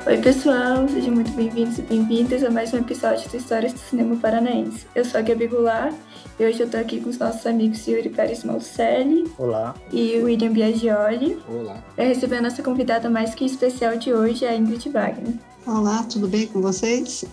Oi pessoal, sejam muito bem-vindos e bem-vindas a mais um episódio do Histórias do Cinema Paranaense. Eu sou a Gabi Goulart e hoje eu tô aqui com os nossos amigos Yuri Pérez Malcelli. Olá. E o William Biagioli. Olá. Para receber a nossa convidada mais que especial de hoje, a Ingrid Wagner. Olá, tudo bem com vocês?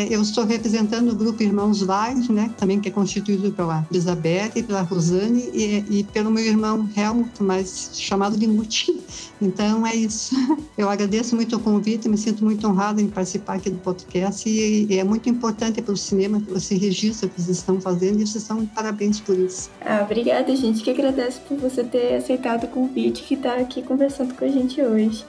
Eu estou representando o grupo Irmãos Wagner, né, também que é constituído pela Elizabeth, pela Rosane e pelo meu irmão Helmut, mais chamado de Muti. Então é isso. Eu agradeço muito o convite, me sinto muito honrada em participar aqui do podcast e é muito importante para o cinema esse registro que vocês estão fazendo e vocês estão de parabéns por isso. Obrigada, gente, que agradece por você ter aceitado o convite e estar aqui conversando com a gente hoje.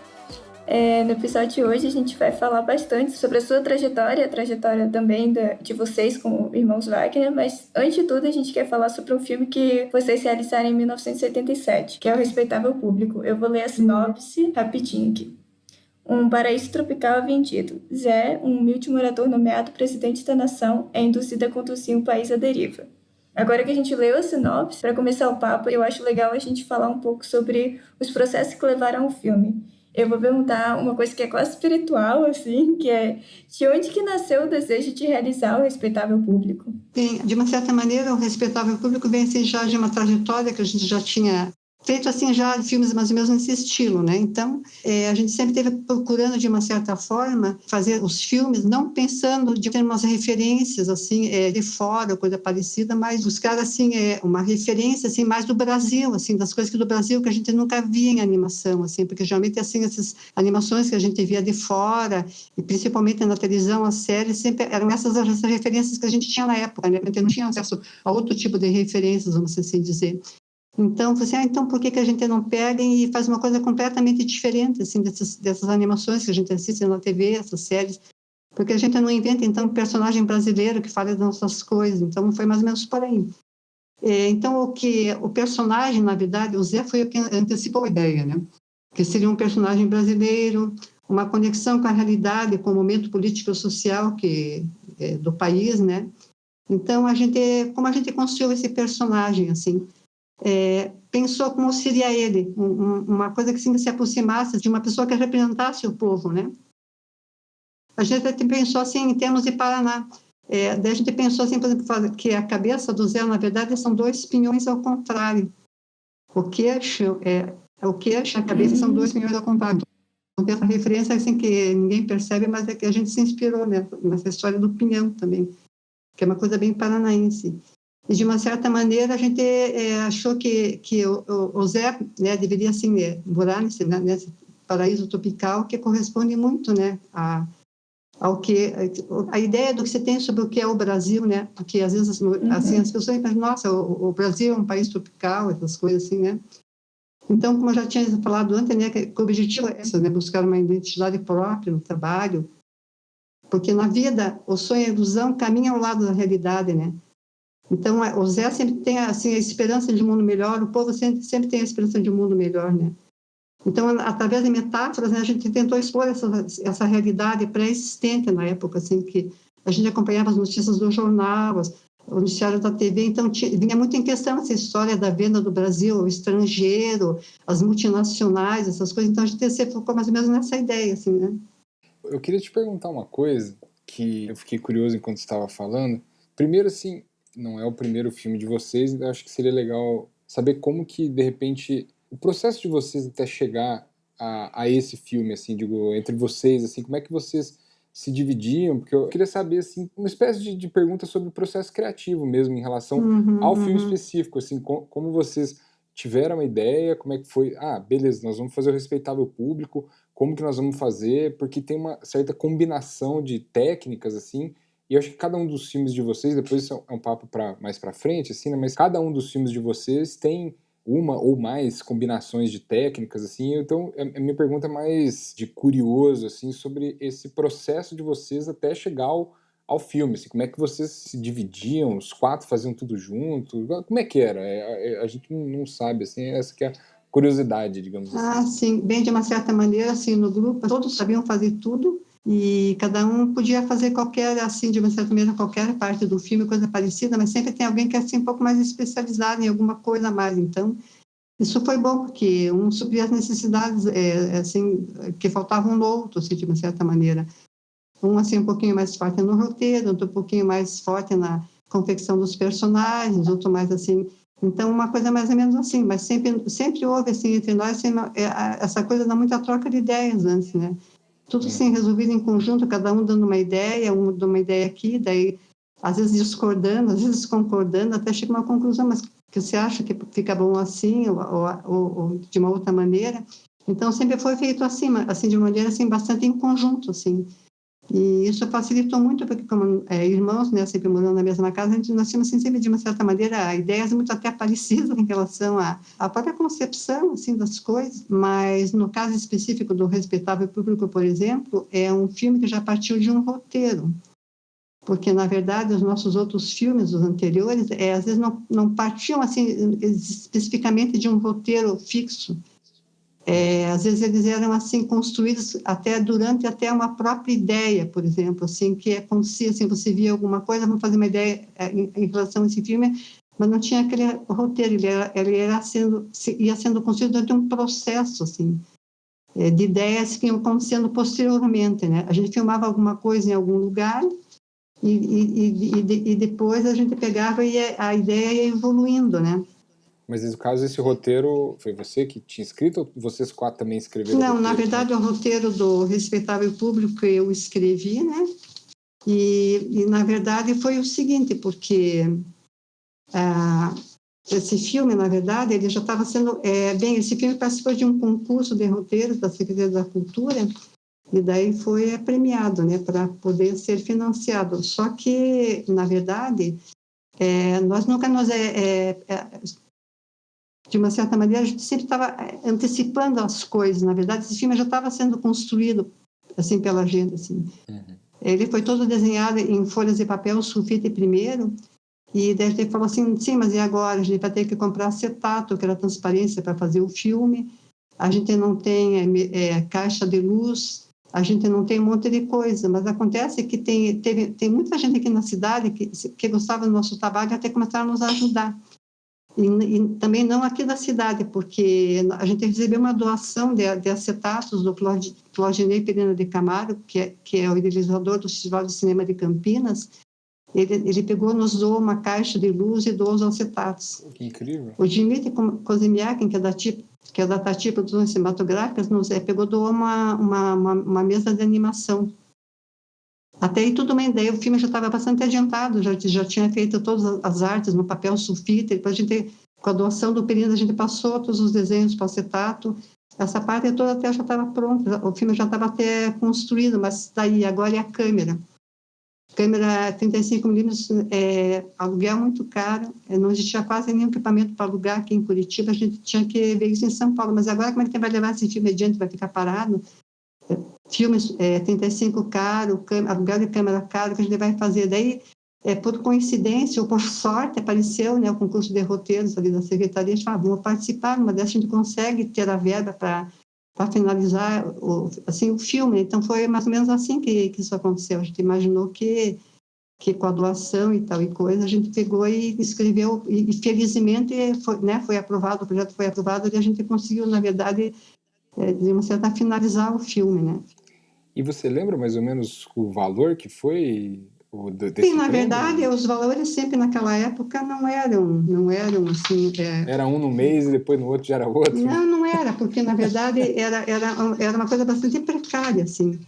No episódio de hoje a gente vai falar bastante sobre a sua trajetória, a trajetória também de vocês como Irmãos Wagner, mas antes de tudo a gente quer falar sobre um filme que vocês realizaram em 1977, que é O Respeitável Público. Eu vou ler a sinopse rapidinho aqui. Um paraíso tropical é vendido. Zé, um humilde morador nomeado presidente da nação, é induzido a conduzir um país à deriva. Agora que a gente leu a sinopse, para começar o papo, eu acho legal a gente falar um pouco sobre os processos que levaram ao filme. Eu vou perguntar uma coisa que é quase espiritual, assim, que é de onde que nasceu o desejo de realizar O Respeitável Público? Bem, de uma certa maneira, O Respeitável Público vem assim, já de uma trajetória que a gente já tinha feito assim já filmes mais ou menos nesse estilo, né? Então, a gente sempre esteve procurando de uma certa forma fazer os filmes não pensando de ter umas referências assim de fora, coisa parecida, mas buscar assim uma referência assim mais do Brasil, assim das coisas que do Brasil que a gente nunca via em animação, assim, porque geralmente assim essas animações que a gente via de fora e principalmente na televisão, as séries sempre eram essas referências que a gente tinha na época, né? A gente não tinha acesso a outro tipo de referências, vamos assim dizer. Então, você, então por que a gente não pega e faz uma coisa completamente diferente assim, dessas animações que a gente assiste na TV, essas séries? Porque a gente não inventa, então, um personagem brasileiro que fale das nossas coisas. Então, foi mais ou menos por aí. Então, o personagem, na verdade, o Zé foi o que antecipou a ideia, né? Que seria um personagem brasileiro, uma conexão com a realidade, com o momento político-social do país, né? Então, como a gente construiu esse personagem, assim? Pensou como seria ele, uma coisa que se aproximasse de uma pessoa que representasse o povo, né? A gente pensou assim em termos de Paraná. Daí a gente pensou assim, por exemplo, que a cabeça do Zé, na verdade, são dois pinhões ao contrário. O queixo a cabeça são dois pinhões ao contrário. Então, tem essa referência assim que ninguém percebe, mas é que a gente se inspirou, né, nessa história do pinhão também, que é uma coisa bem paranaense. E, de uma certa maneira, a gente achou que o Zé, né, deveria assim, morar nesse paraíso tropical que corresponde muito, né, ao que a ideia do que você tem sobre o que é o Brasil, né, porque às vezes assim, as pessoas pensam, nossa, o Brasil é um país tropical, essas coisas assim, né. Então, como eu já tinha falado antes, né, que o objetivo é esse, né, buscar uma identidade própria no trabalho, porque na vida o sonho e a ilusão caminham ao lado da realidade, né. Então, o Zé sempre tem assim, a esperança de um mundo melhor, o povo sempre tem a esperança de um mundo melhor, né? Então, através de metáforas, né, a gente tentou expor essa realidade pré-existente na época, assim, que a gente acompanhava as notícias do jornal, o noticiário da TV, então vinha muito em questão essa história da venda do Brasil ao estrangeiro, as multinacionais, essas coisas, então a gente se focou mais ou menos nessa ideia, assim, né? Eu queria te perguntar uma coisa que eu fiquei curioso enquanto estava falando. Primeiro, assim, não é o primeiro filme de vocês, então acho que seria legal saber como que, de repente, o processo de vocês até chegar a esse filme, assim, digo, entre vocês, assim, como é que vocês se dividiam? Porque eu queria saber, assim, uma espécie de pergunta sobre o processo criativo mesmo, em relação ao filme específico, assim, como vocês tiveram uma ideia, como é que foi, beleza, nós vamos fazer O Respeitável Público, como que nós vamos fazer, porque tem uma certa combinação de técnicas, assim, e eu acho que cada um dos filmes de vocês, depois isso é um papo mais pra frente, assim, né, mas cada um dos filmes de vocês tem uma ou mais combinações de técnicas, assim, então a minha pergunta é mais de curioso, assim, sobre esse processo de vocês até chegar ao filme, assim, como é que vocês se dividiam, os quatro faziam tudo junto, como é que era? A gente não sabe, assim, essa que é a curiosidade, digamos assim. Sim, bem de uma certa maneira, assim, no grupo, todos sabiam fazer tudo e cada um podia fazer qualquer, assim, de uma certa maneira, qualquer parte do filme, coisa parecida, mas sempre tem alguém que é, assim, um pouco mais especializado em alguma coisa a mais, então Isso foi bom, porque um supria as necessidades, assim, que faltavam no outro, assim, de uma certa maneira. Um, assim, um pouquinho mais forte no roteiro, outro um pouquinho mais forte na confecção dos personagens, outro mais, assim... Então, uma coisa mais ou menos assim, mas sempre houve, assim, entre nós, assim, essa coisa da muita troca de ideias antes, né? Tudo, assim, resolvido em conjunto, cada um dando uma ideia, um dando uma ideia aqui, daí, às vezes discordando, às vezes concordando, até chega a uma conclusão, mas que você acha que fica bom assim, ou de uma outra maneira. Então, sempre foi feito assim de uma maneira, assim, bastante em conjunto, assim. E isso facilitou muito, porque como irmãos, né, sempre morando na mesma casa, nós tínhamos assim, sempre, de uma certa maneira, ideias muito até parecidas em relação à própria concepção assim, das coisas, mas no caso específico do Respeitável Público, por exemplo, é um filme que já partiu de um roteiro, porque, na verdade, os nossos outros filmes, os anteriores, às vezes não partiam assim, especificamente de um roteiro fixo. Às vezes eles eram assim construídos durante uma própria ideia, por exemplo, assim, que acontecia, assim, você via alguma coisa, vamos fazer uma ideia em relação a esse filme, mas não tinha aquele roteiro, ia sendo construído durante um processo, assim, de ideias que iam acontecendo posteriormente, né? A gente filmava alguma coisa em algum lugar e depois a gente pegava e a ideia ia evoluindo, né? Mas, no caso, esse roteiro foi você que tinha escrito ou vocês 4 também escreveram o Não, roteiro? na verdade, o roteiro do Respeitável Público eu escrevi, né? E na verdade, foi o seguinte, porque esse filme, na verdade, ele já estava sendo... esse filme participou de um concurso de roteiros da Secretaria da Cultura e daí foi premiado, né, para poder ser financiado. Só que, na verdade, nós nunca de uma certa maneira, a gente sempre estava antecipando as coisas. Na verdade, esse filme já estava sendo construído assim pela gente, assim. Ele foi todo desenhado em folhas de papel sulfite primeiro, e daí a gente falou assim, sim, mas e agora? A gente vai ter que comprar acetato, que era transparência, para fazer o filme. A gente não tem caixa de luz, a gente não tem um monte de coisa, mas acontece que tem muita gente aqui na cidade que gostava do nosso trabalho e até começaram a nos ajudar. E também não aqui da cidade, porque a gente recebeu uma doação de acetatos do Claudinei Pereira de Camargo, que é o idealizador do Festival de Cinema de Campinas. Ele pegou, nos doou uma caixa de luz e doou os acetatos. Que incrível. O Dmitry Kozemiakin, que é da Tati Produções Cinematográficas, pegou, doou uma mesa de animação. Até aí tudo bem, daí o filme já estava bastante adiantado, já tinha feito todas as artes no papel sulfite, depois a gente, com a doação do período, a gente passou todos os desenhos para acetato, essa parte toda até já estava pronta, o filme já estava até construído, mas daí agora é a câmera. Câmera 35mm, aluguel muito caro, não existia quase nenhum equipamento para alugar aqui em Curitiba, a gente tinha que ver isso em São Paulo, mas agora como é que vai levar esse filme adiante, vai ficar parado? Filmes 35 caro, aluguel de câmera caro, que a gente vai fazer. Daí, por coincidência ou por sorte, apareceu, né, o concurso de roteiros ali da Secretaria, a gente falou, vamos participar, uma dessas a gente consegue ter a verba para finalizar o filme. Então, foi mais ou menos assim que isso aconteceu. A gente imaginou que com a doação e tal e coisa, a gente pegou e escreveu, e felizmente foi aprovado, o projeto foi aprovado, e a gente conseguiu, na verdade, de uma certa finalizar o filme, né? E você lembra mais ou menos o valor que foi desse Sim, na prêmio? verdade, os valores sempre naquela época não eram assim... Era um no mês e depois no outro já era outro? Não era, porque na verdade era uma coisa bastante precária, assim.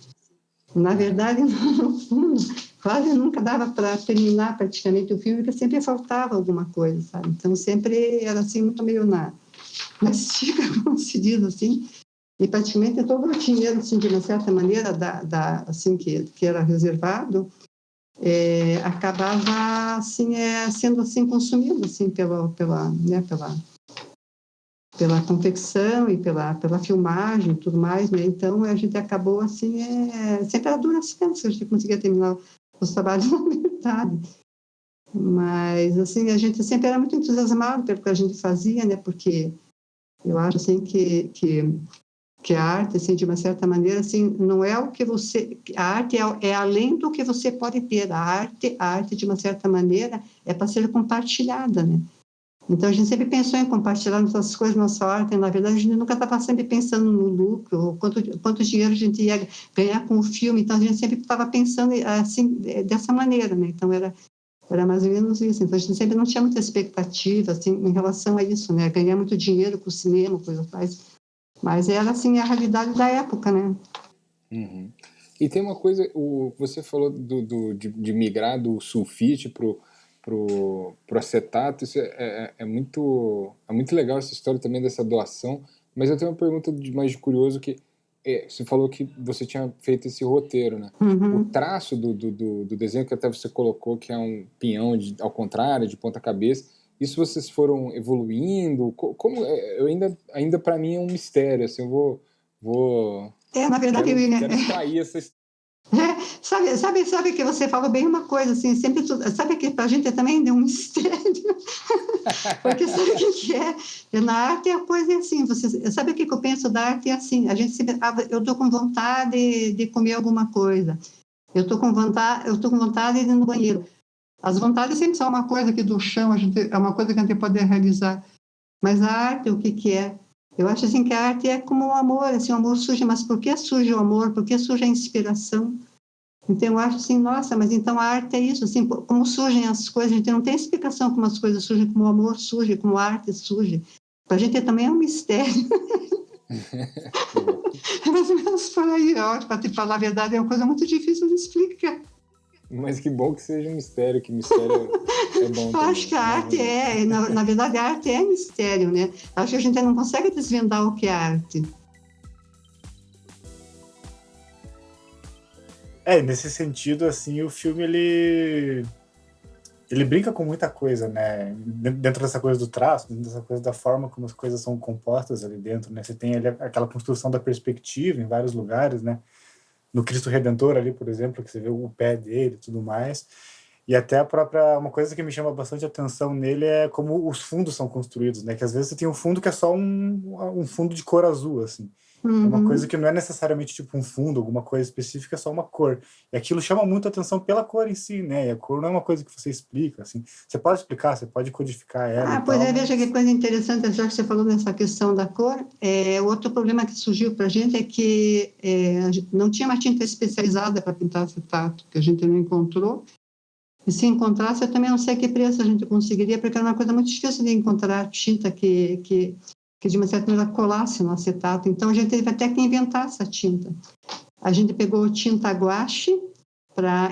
Na verdade, no fundo, quase nunca dava para terminar praticamente o filme, porque sempre faltava alguma coisa, sabe? Então sempre era assim, muito meio na estica, como se diz assim. E praticamente todo o dinheiro, assim, de uma certa maneira, assim, que era reservado, acabava assim, sendo assim, consumido assim, pela confecção e pela filmagem e tudo mais, né? Então a gente acabou assim, sempre era duras penas que a gente conseguia terminar os trabalhos na metade. Mas assim, a gente sempre era muito entusiasmado pelo que a gente fazia, né? Porque eu acho assim que a arte, assim, de uma certa maneira, assim, não é o que você... A arte é além do que você pode ter. A arte, de uma certa maneira, é para ser compartilhada, né? Então, a gente sempre pensou em compartilhar nossas coisas, nossa arte. Na verdade, a gente nunca estava sempre pensando no lucro, ou quanto dinheiro a gente ia ganhar com o filme. Então, a gente sempre estava pensando assim, dessa maneira, né? Então, era mais ou menos isso. Então, a gente sempre não tinha muita expectativa, assim, em relação a isso, né? Ganhar muito dinheiro com o cinema, coisa tais. Mas era, assim, a realidade da época, né? Uhum. E tem uma coisa, você falou de migrar do sulfite pro acetato, isso é muito legal essa história também dessa doação, mas eu tenho uma pergunta mais de curioso que você falou que você tinha feito esse roteiro, né? O Uhum. traço do desenho que até você colocou, que é um pinhão ao contrário, de ponta cabeça, isso vocês foram evoluindo? Como eu ainda para mim é um mistério, assim, vou Na verdade, William, quero extrair essa história. sabe que você falou bem uma coisa, assim, sempre sabe que para a gente também é um mistério, porque sabe o que é? Na arte a coisa é assim, você sabe o que eu penso da arte é assim, a gente sempre, eu estou com vontade de comer alguma coisa, eu estou com vontade de ir no banheiro. As vontades sempre são uma coisa aqui do chão, é uma coisa que a gente pode realizar, mas a arte, o que é? Eu acho assim que a arte é como o amor, assim, o amor surge, mas por que surge o amor? Por que surge a inspiração? Então, eu acho assim, nossa, mas então a arte é isso, assim, como surgem as coisas, a gente não tem explicação como as coisas surgem, como o amor surge, como a arte surge. Para a gente também é um mistério. É mais ou menos por aí, para te falar a verdade, é uma coisa muito difícil de explicar. Mas que bom que seja um mistério, que mistério é bom Eu também. acho que a arte na verdade, a arte é mistério, né? Eu acho que a gente não consegue desvendar o que é arte. Nesse sentido, assim, o filme, ele brinca com muita coisa, né? Dentro dessa coisa do traço, dentro dessa coisa da forma como as coisas são compostas ali dentro, né? Você tem ali aquela construção da perspectiva em vários lugares, né? No Cristo Redentor ali, por exemplo, que você vê o pé dele e tudo mais. E até uma coisa que me chama bastante atenção nele é como os fundos são construídos, né? Que às vezes você tem um fundo que é só um fundo de cor azul, assim. É uma coisa que não é necessariamente tipo um fundo, alguma coisa específica, é só uma cor. E aquilo chama muito a atenção pela cor em si, né? E a cor não é uma coisa que você explica, assim. Você pode explicar, você pode codificar ela e Pois tal, veja que mas... coisa interessante, já que você falou nessa questão da cor, outro problema que surgiu para a gente é que a gente não tinha uma tinta especializada para pintar acetato, que a gente não encontrou. E se encontrasse, eu também não sei a que preço a gente conseguiria, porque era uma coisa muito difícil de encontrar tinta que de uma certa maneira colasse no acetato. Então, a gente teve até que inventar essa tinta. A gente pegou tinta guache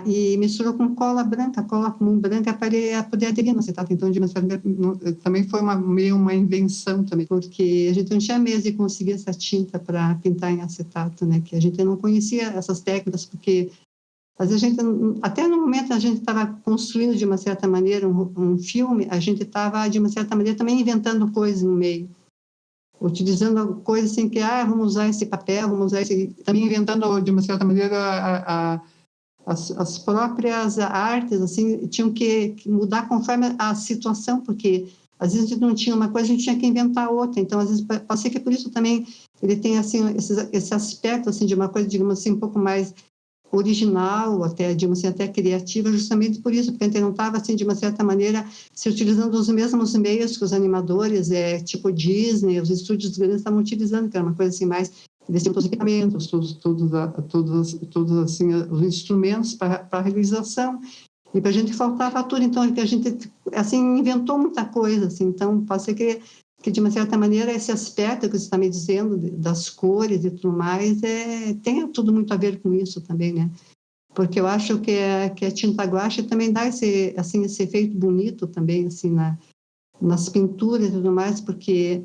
e misturou com cola branca, cola comum branca, para poder aderir no acetato. Então, de uma certa maneira, também foi meio uma invenção também, porque a gente não tinha medo de conseguir essa tinta para pintar em acetato, né? Que a gente não conhecia essas técnicas, porque às vezes até no momento a gente estava construindo de uma certa maneira um filme, a gente estava de uma certa maneira também inventando coisas no meio, utilizando coisas assim que vamos usar esse papel, vamos usar esse, também inventando de uma certa maneira as próprias artes assim tinham que mudar conforme a situação, porque às vezes a gente não tinha uma coisa, a gente tinha que inventar outra. Então às vezes pode ser que por isso também ele tem assim esse aspecto assim de uma coisa, digamos assim, um pouco mais original, até, digamos assim, até criativa, justamente por isso, porque a gente não estava, assim, de uma certa maneira, se utilizando os mesmos meios que os animadores, tipo Disney, os estúdios grandes estavam utilizando, que era uma coisa assim mais, eles tinham todos os equipamentos, todos assim, os instrumentos para a realização, e para a gente faltava tudo, então a gente, assim, inventou muita coisa, assim, então pode ser que de uma certa maneira esse aspecto que você está me dizendo das cores e tudo mais tem tudo muito a ver com isso também, né? Porque eu acho que a tinta guache também dá esse efeito bonito também assim nas pinturas e tudo mais, porque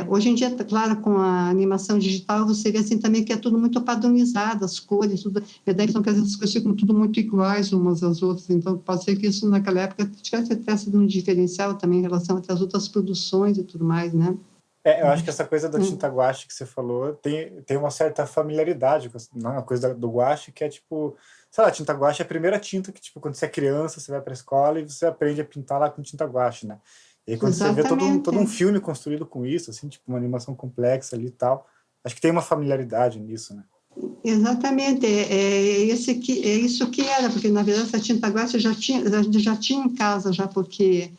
hoje em dia, claro, com a animação digital, você vê assim também que é tudo muito padronizado, as cores, tudo, e daí então que às vezes as coisas ficam tudo muito iguais umas às outras, então pode ser que isso naquela época tivesse até sido um diferencial também em relação às outras produções e tudo mais, né? Eu acho que essa coisa da tinta guache que você falou tem uma certa familiaridade com a coisa do guache, que é tipo, sei lá, a tinta guache é a primeira tinta que, tipo, quando você é criança, você vai para a escola e você aprende a pintar lá com tinta guache, né? E aí, quando Exatamente. você vê todo um filme construído com isso, assim, tipo, uma animação complexa ali e tal, acho que tem uma familiaridade nisso, né? Exatamente, é isso que era, porque na verdade essa tinta guache a gente já tinha em casa, já porque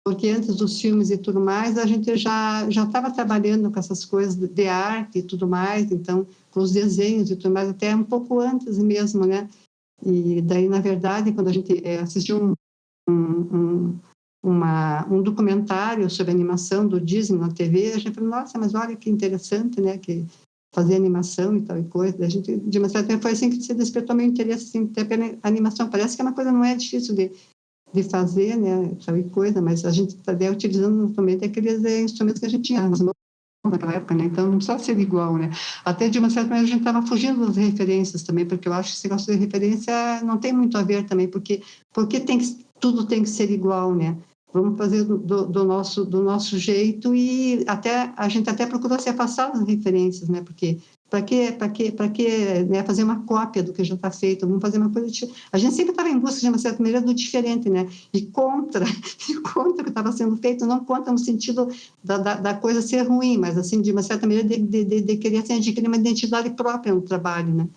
porque antes dos filmes e tudo mais, a gente já estava trabalhando com essas coisas de arte e tudo mais, então, com os desenhos e tudo mais, até um pouco antes mesmo, né? E daí, na verdade, quando a gente assistiu um documentário sobre animação do Disney na TV, a gente falou, nossa, mas olha que interessante, né? Que fazer animação e tal e coisa. A gente, de uma certa maneira, foi assim que se despertou meu interesse assim, até pela animação. Parece que é uma coisa não é difícil de fazer, né, tal e coisa, mas a gente está utilizando também aqueles instrumentos que a gente tinha naquela época, né, então não precisa ser igual, né, até de uma certa maneira a gente estava fugindo das referências também, porque eu acho que esse negócio de referência não tem muito a ver também, porque tudo tem que ser igual, né, vamos fazer do nosso jeito e a gente até procurou se afastar das referências, né, porque para que né, fazer uma cópia do que já está feito? Vamos fazer uma coisa diferente. A gente sempre estava em busca, de uma certa maneira, do diferente, né? E contra o que estava sendo feito, não contra no sentido da coisa ser ruim, mas, assim, de uma certa maneira, de querer assim, adquirir uma identidade própria no trabalho, né?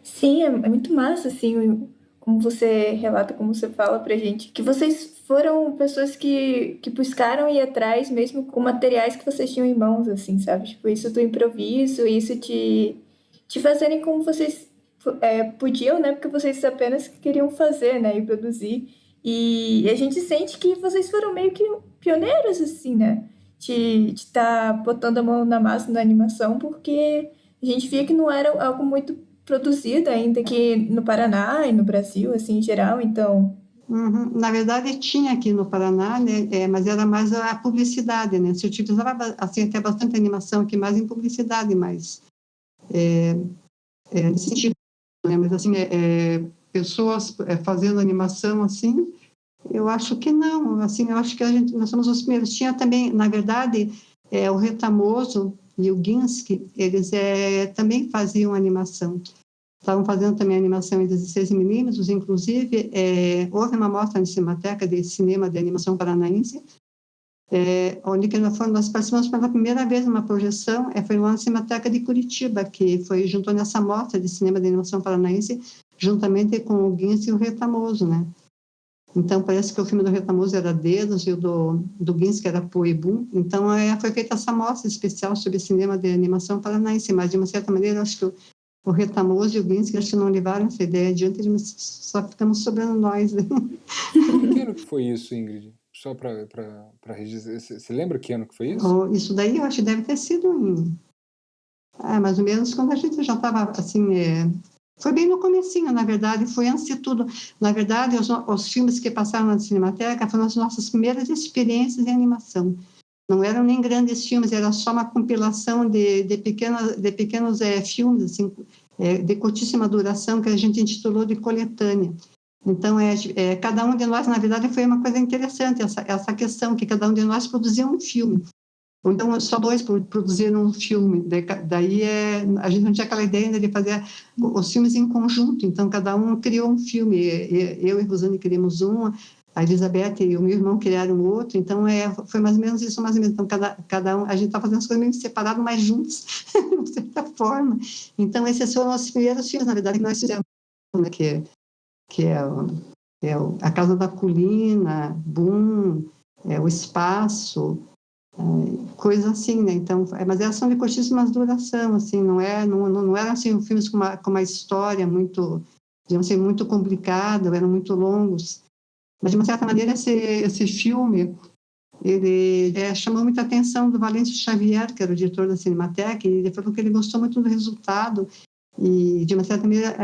Sim, é muito massa, assim, como você relata, como você fala pra gente, que vocês foram pessoas que buscaram ir atrás, mesmo com materiais que vocês tinham em mãos, assim, sabe? Tipo, isso do improviso, isso te fazerem como vocês podiam, né? Porque vocês apenas queriam fazer, né? E produzir. E a gente sente que vocês foram meio que pioneiros, assim, né? De estar botando a mão na massa na animação, porque a gente via que não era algo muito produzida ainda aqui no Paraná e no Brasil, assim, em geral, então... Uhum. Na verdade, tinha aqui no Paraná, né, mas era mais a publicidade, né? Se utilizava, assim, até bastante animação aqui, mais em publicidade, mas nesse sentido, né? Mas, assim, pessoas fazendo animação, assim, eu acho que não, assim, eu acho que nós somos os primeiros. Tinha também, na verdade, o Retamoso e o Ginsky, eles também faziam animação. Estavam fazendo também animação em 16 milímetros, inclusive, houve uma mostra na Cinemateca de cinema de animação paranaense, onde nós participamos pela primeira vez numa projeção, foi lá na Cinemateca de Curitiba, que foi juntou nessa mostra de cinema de animação paranaense, juntamente com o Ginsky e o Retamoso, né? Então, parece que o filme do Retamoso era Dedos e o do Ginsky era Poebum. Então, foi feita essa mostra especial sobre cinema de animação paranaense, mas, de uma certa maneira, acho que o Retamoso e o Ginsky acho que não levaram essa ideia adiante, só ficamos sobrando nós. Né? Que ano que foi isso, Ingrid? Só para registrar. Você lembra que ano que foi isso? Isso daí eu acho que deve ter sido mais ou menos quando a gente já estava assim. Foi bem no comecinho, na verdade, foi antes de tudo. Na verdade, os filmes que passaram na Cinemateca foram as nossas primeiras experiências em animação. Não eram nem grandes filmes, era só uma compilação de pequenos filmes, assim, de curtíssima duração, que a gente intitulou de coletânea. Então, cada um de nós, na verdade, foi uma coisa interessante, essa questão, que cada um de nós produzia um filme. Ou então, só dois produziram um filme. Daí, a gente não tinha aquela ideia ainda de fazer os filmes em conjunto. Então, cada um criou um filme. Eu e Rosane criamos um, a Elizabeth e o meu irmão criaram outro. Então, foi mais ou menos isso, mais ou menos. Então, cada um, a gente está fazendo as coisas meio separadas, mas juntos, de certa forma. Então, esses foram os primeiros filmes, na verdade, que nós fizemos, né? Que é a Casa da Colina, Boom, o Espaço, coisa assim, né? Então, mas elas são de curtíssima duração, assim, não eram assim filmes com uma história muito, digamos assim, muito complicada, eram muito longos. Mas de uma certa maneira esse filme ele chamou muita atenção do Valêncio Xavier, que era o diretor da Cinemateca, e ele falou que ele gostou muito do resultado e de uma certa maneira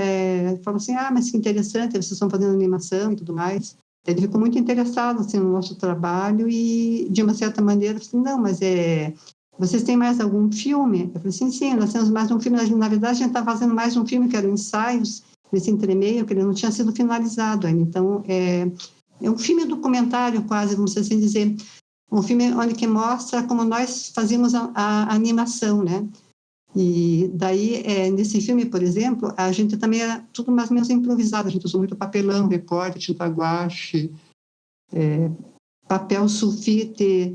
falou assim, mas que interessante, vocês estão fazendo animação e tudo mais. Ele ficou muito interessado assim, no nosso trabalho e, de uma certa maneira, assim, não, mas vocês têm mais algum filme? Eu falei, sim, nós temos mais um filme. Na verdade, a gente está fazendo mais um filme, que era o Ensaios, nesse entremeio, que ele não tinha sido finalizado ainda. Então, é um filme documentário, quase, vamos assim dizer, um filme onde que mostra como nós fazíamos a animação, né? E daí, nesse filme, por exemplo, a gente também era tudo mais ou menos improvisado. A gente usou muito papelão, recorte, tinta guache, papel sulfite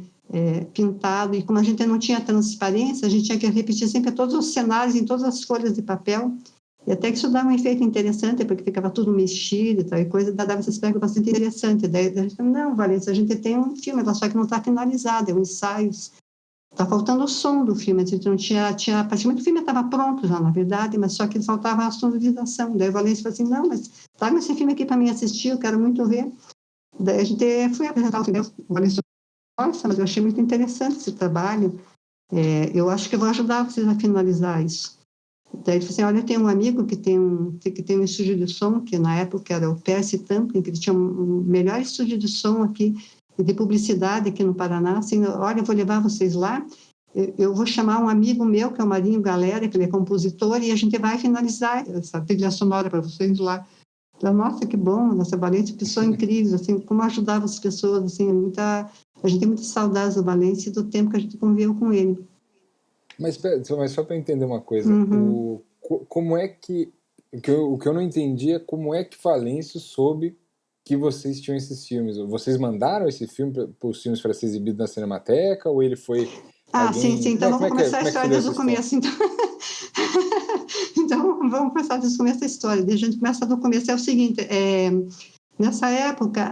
pintado. E como a gente não tinha transparência, a gente tinha que repetir sempre todos os cenários em todas as folhas de papel. E até que isso dava um efeito interessante, porque ficava tudo mexido e tal, e coisa, dava esse aspecto bastante interessante. Daí a gente falou, não, Valência, a gente tem um filme, só que não está finalizado, é um ensaio. Está faltando o som do filme, a gente não tinha praticamente o filme estava pronto já, na verdade, mas só que faltava a sonorização. Daí o Valência falou assim, não, mas traga esse filme aqui para mim assistir, eu quero muito ver. Daí a gente foi apresentar o filme, o Valência, nossa, mas eu achei muito interessante esse trabalho, eu acho que eu vou ajudar vocês a finalizar isso. Daí ele falou assim, olha, tem um amigo que tem um estúdio de som, que na época era o Percy Tamplin, que ele tinha um melhor estúdio de som aqui, de publicidade aqui no Paraná, assim, olha, eu vou levar vocês lá, eu vou chamar um amigo meu, que é o Marinho Galera, que ele é compositor, e a gente vai finalizar essa trilha sonora para vocês lá. Então, nossa, que bom, nossa Valência, pessoa incrível, assim, como ajudava as pessoas, assim, a gente tem muitas saudades do Valência e do tempo que a gente conviveu com ele. Mas só para entender uma coisa, como é que o que eu não entendi é como é que Valêncio soube que vocês tinham esses filmes? Vocês mandaram esse filme para os filmes para ser exibido na Cinemateca ou ele foi alguém... Sim, então vamos começar a história desde o começo, então. Então vamos começar desde o começo da história. A gente começa do começo, é o seguinte, nessa época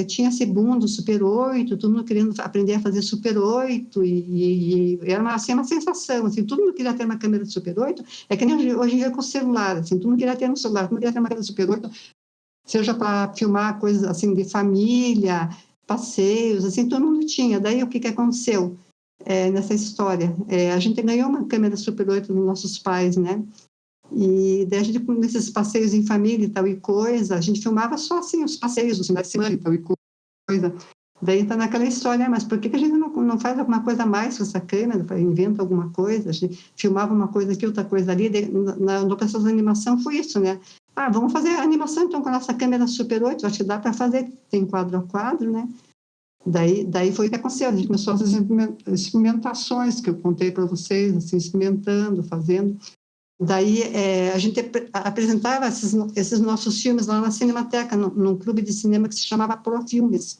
tinha esse boom do Super 8, todo mundo querendo aprender a fazer Super 8 e era uma sensação, assim, todo mundo queria ter uma câmera de Super 8, é que nem hoje em dia com o celular, assim, todo mundo queria ter um celular, todo mundo queria ter uma câmera de Super 8, seja para filmar coisas assim de família, passeios, assim, todo mundo tinha. Daí o que aconteceu nessa história? A gente ganhou uma câmera Super 8 dos nossos pais, né? E daí a gente, nesses passeios em família e tal e coisa, a gente filmava só assim os passeios, os finais de semana e tal e coisa. Daí está naquela história, mas por que a gente não faz alguma coisa a mais com essa câmera, inventa alguma coisa? A gente filmava uma coisa aqui, outra coisa ali. No processo de animação foi isso, né? Vamos fazer a animação então com a nossa câmera Super 8, acho que dá para fazer, tem quadro a quadro, né? Daí foi o que aconteceu, a gente começou a fazer experimentações que eu contei para vocês, assim, experimentando, fazendo. Daí a gente apresentava esses nossos filmes lá na Cinemateca, num clube de cinema que se chamava Profilmes.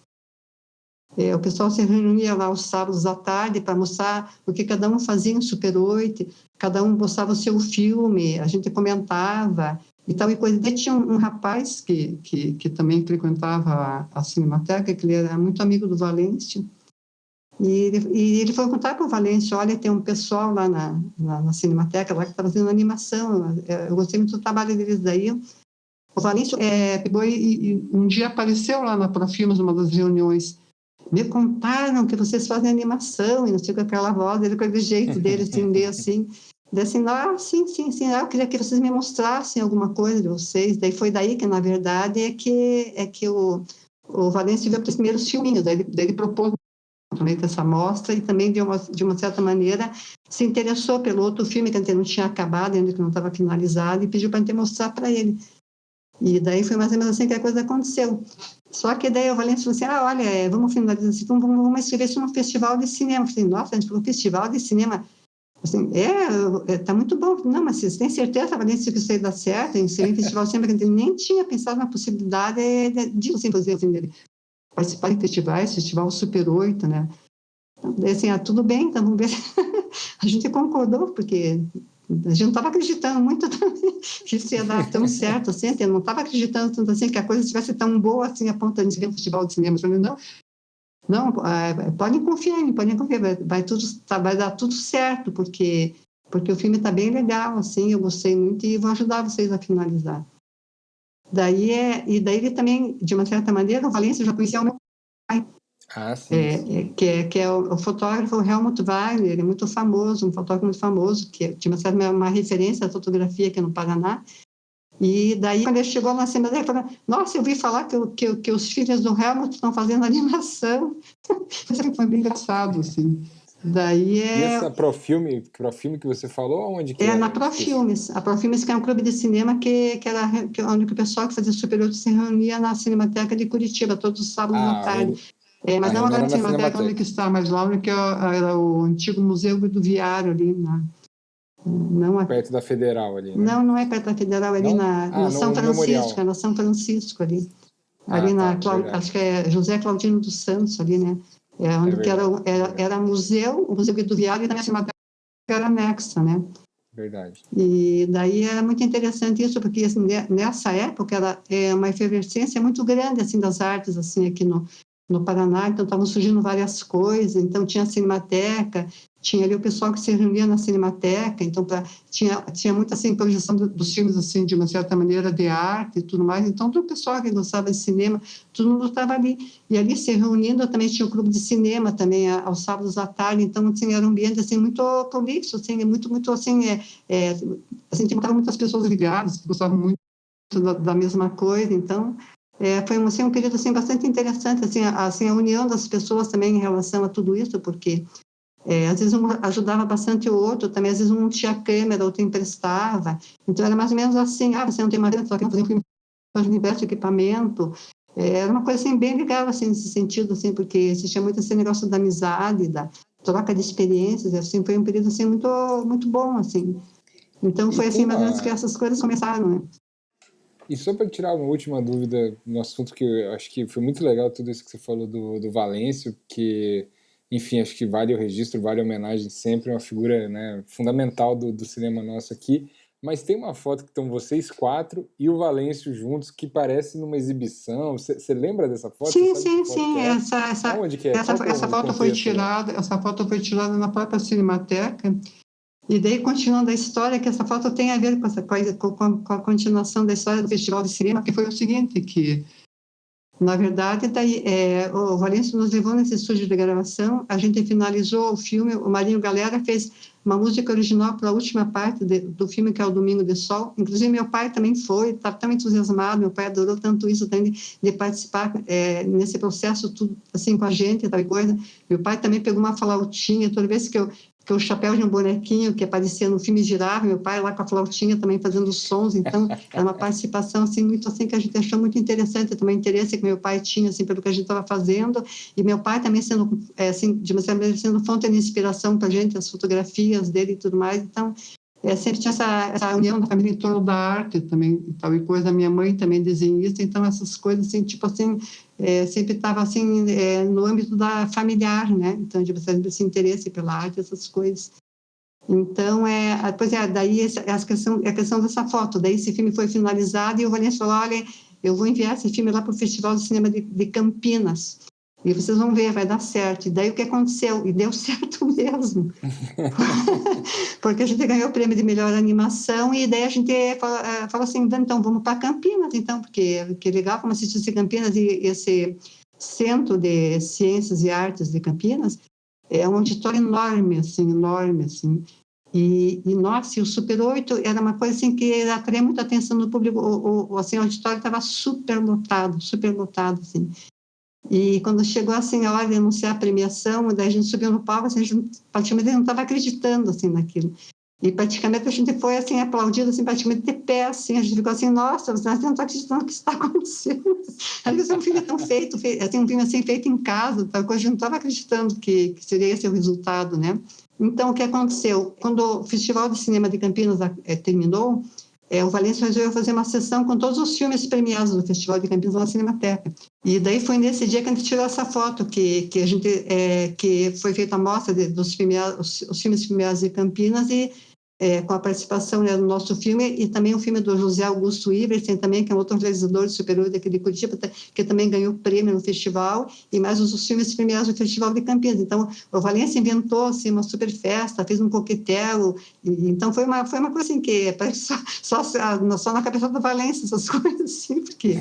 O pessoal se reunia lá aos sábados à tarde para mostrar o que cada um fazia em Super 8, cada um mostrava o seu filme, a gente comentava e tal e coisa. E tinha um rapaz que também frequentava a Cinemateca, que ele era muito amigo do Valêncio, e ele foi contar para o Valêncio, olha, tem um pessoal lá na Cinemateca lá que está fazendo animação, eu gostei muito do trabalho deles daí. O Valêncio pegou e um dia apareceu lá na Profilmes, numa das reuniões, me contaram que vocês fazem animação, e não sei com aquela voz, ele com aquele jeito dele, assim, meio assim, daí assim, sim, eu queria que vocês me mostrassem alguma coisa de vocês, daí foi daí que, na verdade, é que o Valêncio viu os primeiros filminhos, daí ele propôs também essa mostra, e também, de uma certa maneira, se interessou pelo outro filme que a gente não tinha acabado, ainda que não estava finalizado, e pediu para a gente mostrar para ele. E daí foi mais ou menos assim que a coisa aconteceu. Só que daí o Valêncio falou assim, olha, vamos finalizar assim, então vamos escrever isso num festival de cinema. Eu falei, nossa, a gente falou festival de cinema. Assim, tá muito bom. Não, mas você tem certeza, Valêncio, que isso aí dá certo? Em festival de cinema, que a gente nem tinha pensado na possibilidade de assim, fazer assim, dele participar de festivais, festival Super 8, né? Então, daí assim, tudo bem, então vamos ver. A gente concordou, porque a gente não estava acreditando muito que isso ia dar tão certo, assim, eu não estava acreditando tanto assim que a coisa estivesse tão boa assim a ponto de ir no festival de cinema. Eu falei, não, podem confiar em mim, vai dar tudo certo, porque o filme está bem legal, assim, eu gostei muito e vou ajudar vocês a finalizar. Daí ele também, de uma certa maneira, o Valêncio já conhecia o meu pai. Sim. Que é o fotógrafo Helmut Wagner, ele é muito famoso, um fotógrafo muito famoso, que tinha uma referência à fotografia aqui no Paraná. E daí, quando ele chegou na Assembleia, ele falou, nossa, eu ouvi falar que os filhos do Helmut estão fazendo animação. Foi bem engraçado, assim. Daí E essa Profilme que você falou, onde que na Profilmes. A Profilmes, que é um clube de cinema que era onde o pessoal que fazia Super 8 se reunia na Cinemateca de Curitiba, todos os sábados à tarde. Mas não agora na Cinemateca, onde que está, mas lá onde que era o antigo Museu Rodoviário ali, perto da Federal ali, né? Não é perto da Federal, ali na São Francisco, na São Francisco ali. Ali acho que é José Claudino dos Santos ali, né? Onde que era museu, o Museu Rodoviário, e também a Cinemateca era anexa, né? Verdade. E daí era muito interessante isso, porque assim, nessa época era uma efervescência muito grande assim das artes assim aqui no Paraná, então estavam surgindo várias coisas, então tinha a Cinemateca, tinha ali o pessoal que se reunia na Cinemateca, então tinha muita assim, projeção dos filmes assim, de uma certa maneira de arte e tudo mais, então todo o pessoal que gostava de cinema, todo mundo estava ali, e ali se reunindo também tinha o clube de cinema também aos sábados à tarde, então assim, era um ambiente assim, muito prolixo, assim, muito assim, assim, tinha muitas pessoas ligadas, que gostavam muito da mesma coisa, então foi assim, um período assim, bastante interessante, assim, a união das pessoas também em relação a tudo isso, porque às vezes um ajudava bastante o outro, também às vezes um não tinha câmera, outro emprestava, então era mais ou menos assim, você não tem uma câmera, só que fazer um filme com diversos equipamento, era uma coisa assim, bem legal assim, nesse sentido, assim, porque existia muito esse negócio da amizade, da troca de experiências, assim, foi um período assim, muito, muito bom, assim. Então E foi tem assim, mais ou menos que uma. essas coisas começaram, né? E só para tirar uma última dúvida no assunto, que eu acho que foi muito legal tudo isso que você falou do Valêncio, que, enfim, acho que vale o registro, vale a homenagem sempre, uma figura, né, fundamental do cinema nosso aqui. Mas tem uma foto que estão vocês quatro e o Valêncio juntos, que parece numa exibição. Você lembra dessa foto? Você Sim, sabe que sim, foto que sim. é? Aonde que é? Qual que é Essa o foto foi contexto dela? tirada, na própria Cinemateca. E daí, continuando a história, que essa foto tem a ver com essa coisa, com a continuação da história do Festival de Cinema, que foi o seguinte, que na verdade, daí, o Valêncio nos levou nesse estúdio de gravação, a gente finalizou o filme, o Marinho Galera fez uma música original para a última parte do filme, que é o Domingo de Sol. Inclusive, meu pai também foi, estava tão entusiasmado, meu pai adorou tanto isso também, de participar nesse processo, tudo assim, com a gente, tal coisa. Meu pai também pegou uma flautinha, toda vez que o chapéu de um bonequinho que aparecia no filme girava, meu pai lá com a flautinha também fazendo sons, então era uma participação assim muito assim que a gente achou muito interessante, também interesse que meu pai tinha assim pelo que a gente estava fazendo, e meu pai também sendo assim de uma certa maneira sendo fonte de inspiração para a gente, as fotografias dele e tudo mais, então sempre tinha essa união da família em torno da arte também, tal e coisa. A minha mãe também desenhista, então essas coisas assim, tipo assim, sempre estava assim no âmbito da familiar, né? Então, tipo, sempre esse interesse pela arte, essas coisas. Então, daí a questão dessa foto. Daí esse filme foi finalizado e o Valêncio falou, olha, eu vou enviar esse filme lá para o Festival de Cinema de Campinas. E vocês vão ver, vai dar certo. E daí o que aconteceu? E deu certo mesmo. Porque a gente ganhou o prêmio de melhor animação e daí a gente falou assim, então vamos para Campinas, então, porque que legal como assistir Campinas e esse Centro de Ciências e Artes de Campinas é um auditório enorme, assim, enorme, assim. Nossa, e o Super 8 era uma coisa assim que atraía muita atenção do público, assim, o auditório estava super lotado, assim. E quando chegou assim a hora de anunciar a premiação, daí a gente subiu no palco, assim, a gente praticamente não estava acreditando assim naquilo. E praticamente a gente foi assim aplaudido assim praticamente de pé, assim, a gente ficou assim, nossa, nós não estamos acreditando que isso está acontecendo. Às vezes um filme tão feito assim, um filme assim feito em casa, tal coisa, a gente não estava acreditando que seria esse o resultado, né? Então o que aconteceu? Quando o Festival de Cinema de Campinas terminou, o Valêncio resolveu fazer uma sessão com todos os filmes premiados do Festival de Campinas na Cinemateca. E daí foi nesse dia que a gente tirou essa foto, que a gente que foi feita a mostra dos os filmes premiados de Campinas e com a participação do nosso filme e também o filme do José Augusto Iversen também, que é um outro realizador de Super 8 aqui de Curitiba, que também ganhou prêmio no festival, e mais os filmes premiados do Festival de Campinas. Então, o Valêncio inventou assim, uma super festa, fez um coquetel, então foi uma coisa assim que parece só na cabeça do Valêncio, essas coisas assim, porque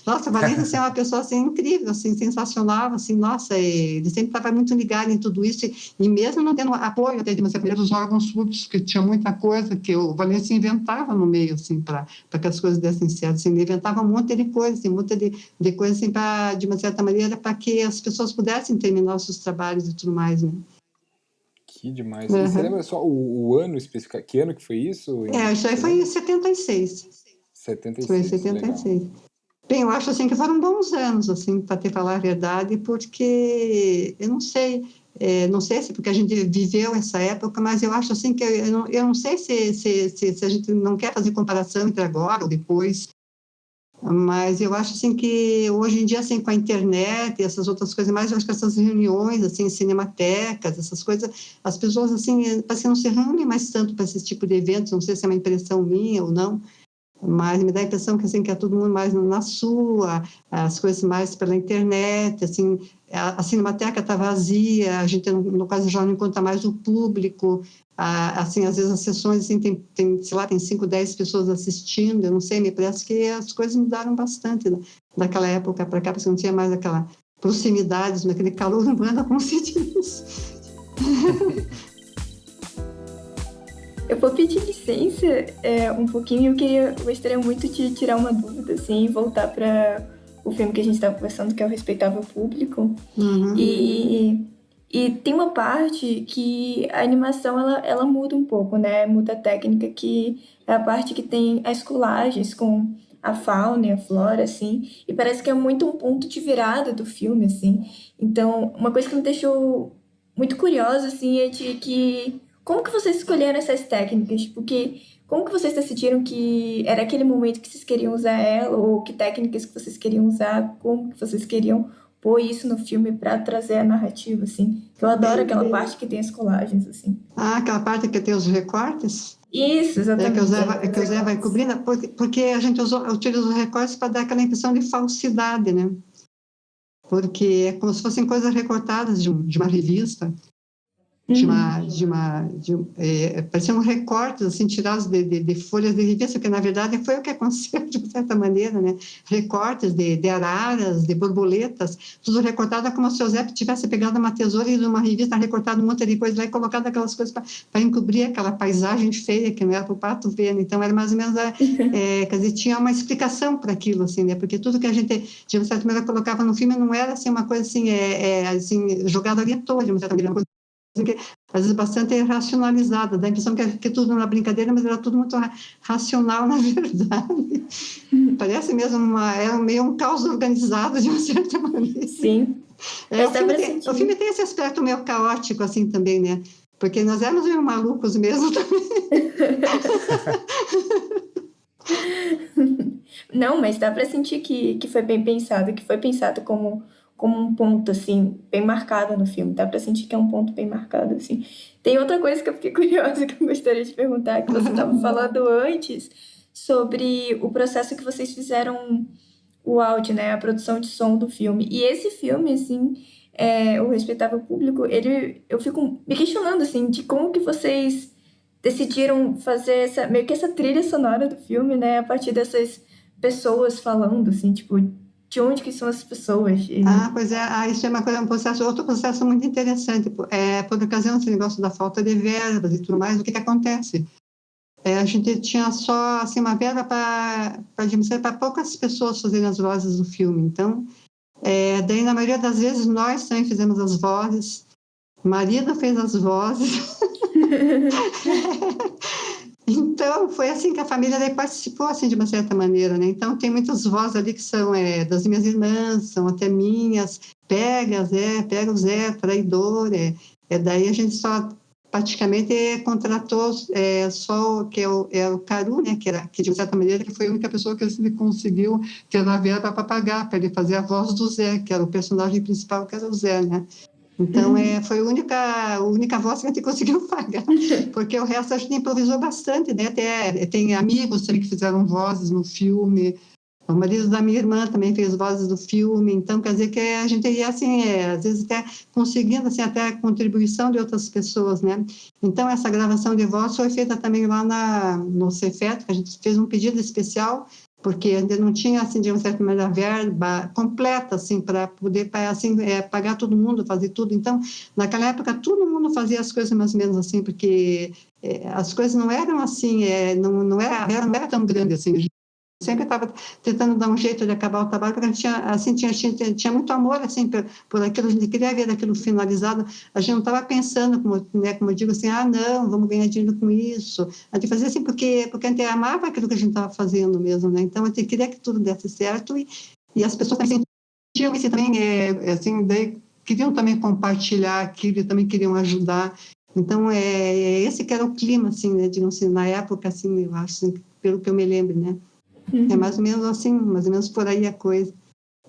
nossa, o Valêncio assim, é uma pessoa assim, incrível, assim, sensacional, assim, nossa, ele sempre estava muito ligado em tudo isso, e mesmo não tendo apoio até de uma certa maneira dos órgãos públicos, que tinha muita coisa que o Valêncio inventava no meio, assim, para que as coisas dessem certo, assim, ele inventava um monte de coisa, assim, um monte de coisa, assim, de uma certa maneira, para que as pessoas pudessem terminar os seus trabalhos e tudo mais, né? Que demais. E você Uhum. lembra só o ano específico? Que ano que foi isso, Ingrid? Isso aí Você foi em lembra? 76. Foi em 76, legal. 76. Bem, eu acho assim que foram bons anos, assim, para te falar a verdade, porque eu não sei se porque a gente viveu essa época, mas eu acho assim que eu não sei se a gente não quer fazer comparação entre agora ou depois, Mas eu acho assim que hoje em dia, assim, com a internet e essas outras coisas mais, eu acho que essas reuniões, assim, cinematecas, essas coisas, as pessoas, assim, parece que não se reúnem mais tanto para esse tipo de eventos, não sei se é uma impressão minha ou não, mas me dá a impressão que, assim, que é todo mundo mais na sua, as coisas mais pela internet, assim, a cinemateca está vazia, a gente, no caso, já não encontra mais o público, assim, às vezes as sessões, assim, sei lá, tem 5, 10 pessoas assistindo, eu não sei, me parece que as coisas mudaram bastante daquela época para cá, porque não tinha mais aquela proximidade, aquele calor humano, como se diz. Eu vou pedir licença um pouquinho, gostaria muito de tirar uma dúvida, assim, e voltar para o filme que a gente estava conversando, que é o Respeitável Público. Uhum. E tem uma parte que a animação, ela muda um pouco, né? Muda a técnica, que é a parte que tem as colagens com a fauna e a flora, assim. E parece que é muito um ponto de virada do filme, assim. Então, uma coisa que me deixou muito curiosa, assim, é de que... Como que vocês escolheram essas técnicas? Porque como que vocês decidiram que era aquele momento que vocês queriam usar ela? Ou que técnicas que vocês queriam usar? Como que vocês queriam pôr isso no filme para trazer a narrativa, assim? Eu adoro aquela parte que tem as colagens, assim. Aquela parte que tem os recortes? Isso, exatamente. Que o Zé vai cobrindo, porque a gente utiliza os recortes para dar aquela impressão de falsidade, né? Porque é como se fossem coisas recortadas de uma revista, pareciam recortes assim, tirados de folhas de revista, que na verdade foi o que aconteceu de certa maneira, né? Recortes de araras, de borboletas, tudo recortado como se o Zé tivesse pegado uma tesoura e de uma revista recortado um monte de coisa lá e colocado aquelas coisas para encobrir aquela paisagem feia que não era para o pato ver, né? Então era mais ou menos, quer dizer, tinha uma explicação para aquilo, assim, né? Porque tudo que a gente de uma certa maneira colocava no filme não era assim uma coisa assim, assim jogada ali à toa, de uma certa maneira, que às vezes bastante racionalizada, dá a impressão que tudo era brincadeira, mas era tudo muito racional, na verdade. Parece mesmo era meio um caos organizado, de uma certa maneira. Sim. O filme tem esse aspecto meio caótico, assim, também, né? Porque nós éramos meio malucos mesmo também. Não, mas dá para sentir que foi bem pensado, que foi pensado como um ponto, assim, bem marcado no filme. Dá para sentir que é um ponto bem marcado, assim. Tem outra coisa que eu fiquei curiosa, que eu gostaria de perguntar, que você estava falando antes, sobre o processo que vocês fizeram o áudio, né? A produção de som do filme. E esse filme, assim, O Respeitável Público, eu fico me questionando, assim, de como que vocês decidiram fazer meio que essa trilha sonora do filme, né? A partir dessas pessoas falando, assim, tipo, de onde que são as pessoas? Pois é, isso é uma coisa, outro processo muito interessante. Por ocasião desse negócio da falta de verbas e tudo mais, o que acontece? A gente tinha só assim, uma verba para poucas pessoas fazerem as vozes do filme. Então, daí, na maioria das vezes, nós também fizemos as vozes. O marido fez as vozes. Então, foi assim que a família daí participou, assim, de uma certa maneira, né? Então, tem muitas vozes ali que são das minhas irmãs, são até minhas. Pega o Zé, traidor. Daí a gente só praticamente contratou só que é o Caru, né? Que de certa maneira que foi a única pessoa que ele conseguiu ter a verba para pagar, para ele fazer a voz do Zé, que era o personagem principal, que era o Zé, né? Então, foi a única voz que a gente conseguiu pagar, porque o resto a gente improvisou bastante, né? Até tem amigos também que fizeram vozes no filme, o marido da minha irmã também fez vozes do filme, então quer dizer que a gente ia, assim, às vezes até conseguindo, assim, até a contribuição de outras pessoas, né? Então, essa gravação de voz foi feita também lá no Cefet, que a gente fez um pedido especial, porque ainda não tinha, assim, de uma certa maneira, verba completa, assim, para poder, assim, pagar todo mundo, fazer tudo. Então, naquela época, todo mundo fazia as coisas mais ou menos assim, porque as coisas não eram assim, não era tão grande assim. Sempre estava tentando dar um jeito de acabar o trabalho, porque a gente tinha, assim, tinha muito amor, assim, por aquilo, a gente queria ver aquilo finalizado, a gente não estava pensando, como eu digo assim, não, vamos ganhar dinheiro com isso, a gente fazia assim porque a gente amava aquilo que a gente estava fazendo mesmo, né, então a gente queria que tudo desse certo, e as pessoas também sentiam isso também, assim, daí queriam também compartilhar aquilo, e também queriam ajudar, então esse que era o clima, assim, né, digamos assim, na época, assim, eu acho, assim, pelo que eu me lembro, né. É mais ou menos assim, mais ou menos por aí a coisa.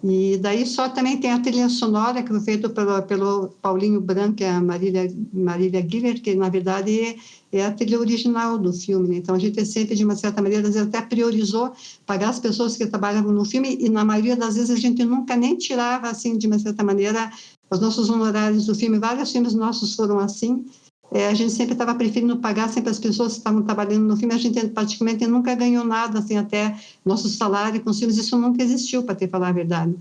E daí só também tem a trilha sonora que foi feita pelo Paulinho Branco, que é a Marília Guiller, que na verdade é a trilha original do filme, né? Então a gente sempre, de uma certa maneira, às vezes até priorizou pagar as pessoas que trabalhavam no filme, e na maioria das vezes a gente nunca nem tirava, assim, de uma certa maneira, os nossos honorários do filme. Vários filmes nossos foram assim. A gente sempre estava preferindo pagar sempre as pessoas que estavam trabalhando no filme. A gente praticamente nunca ganhou nada, assim, até nosso salário com os filmes, isso nunca existiu, para te falar a verdade.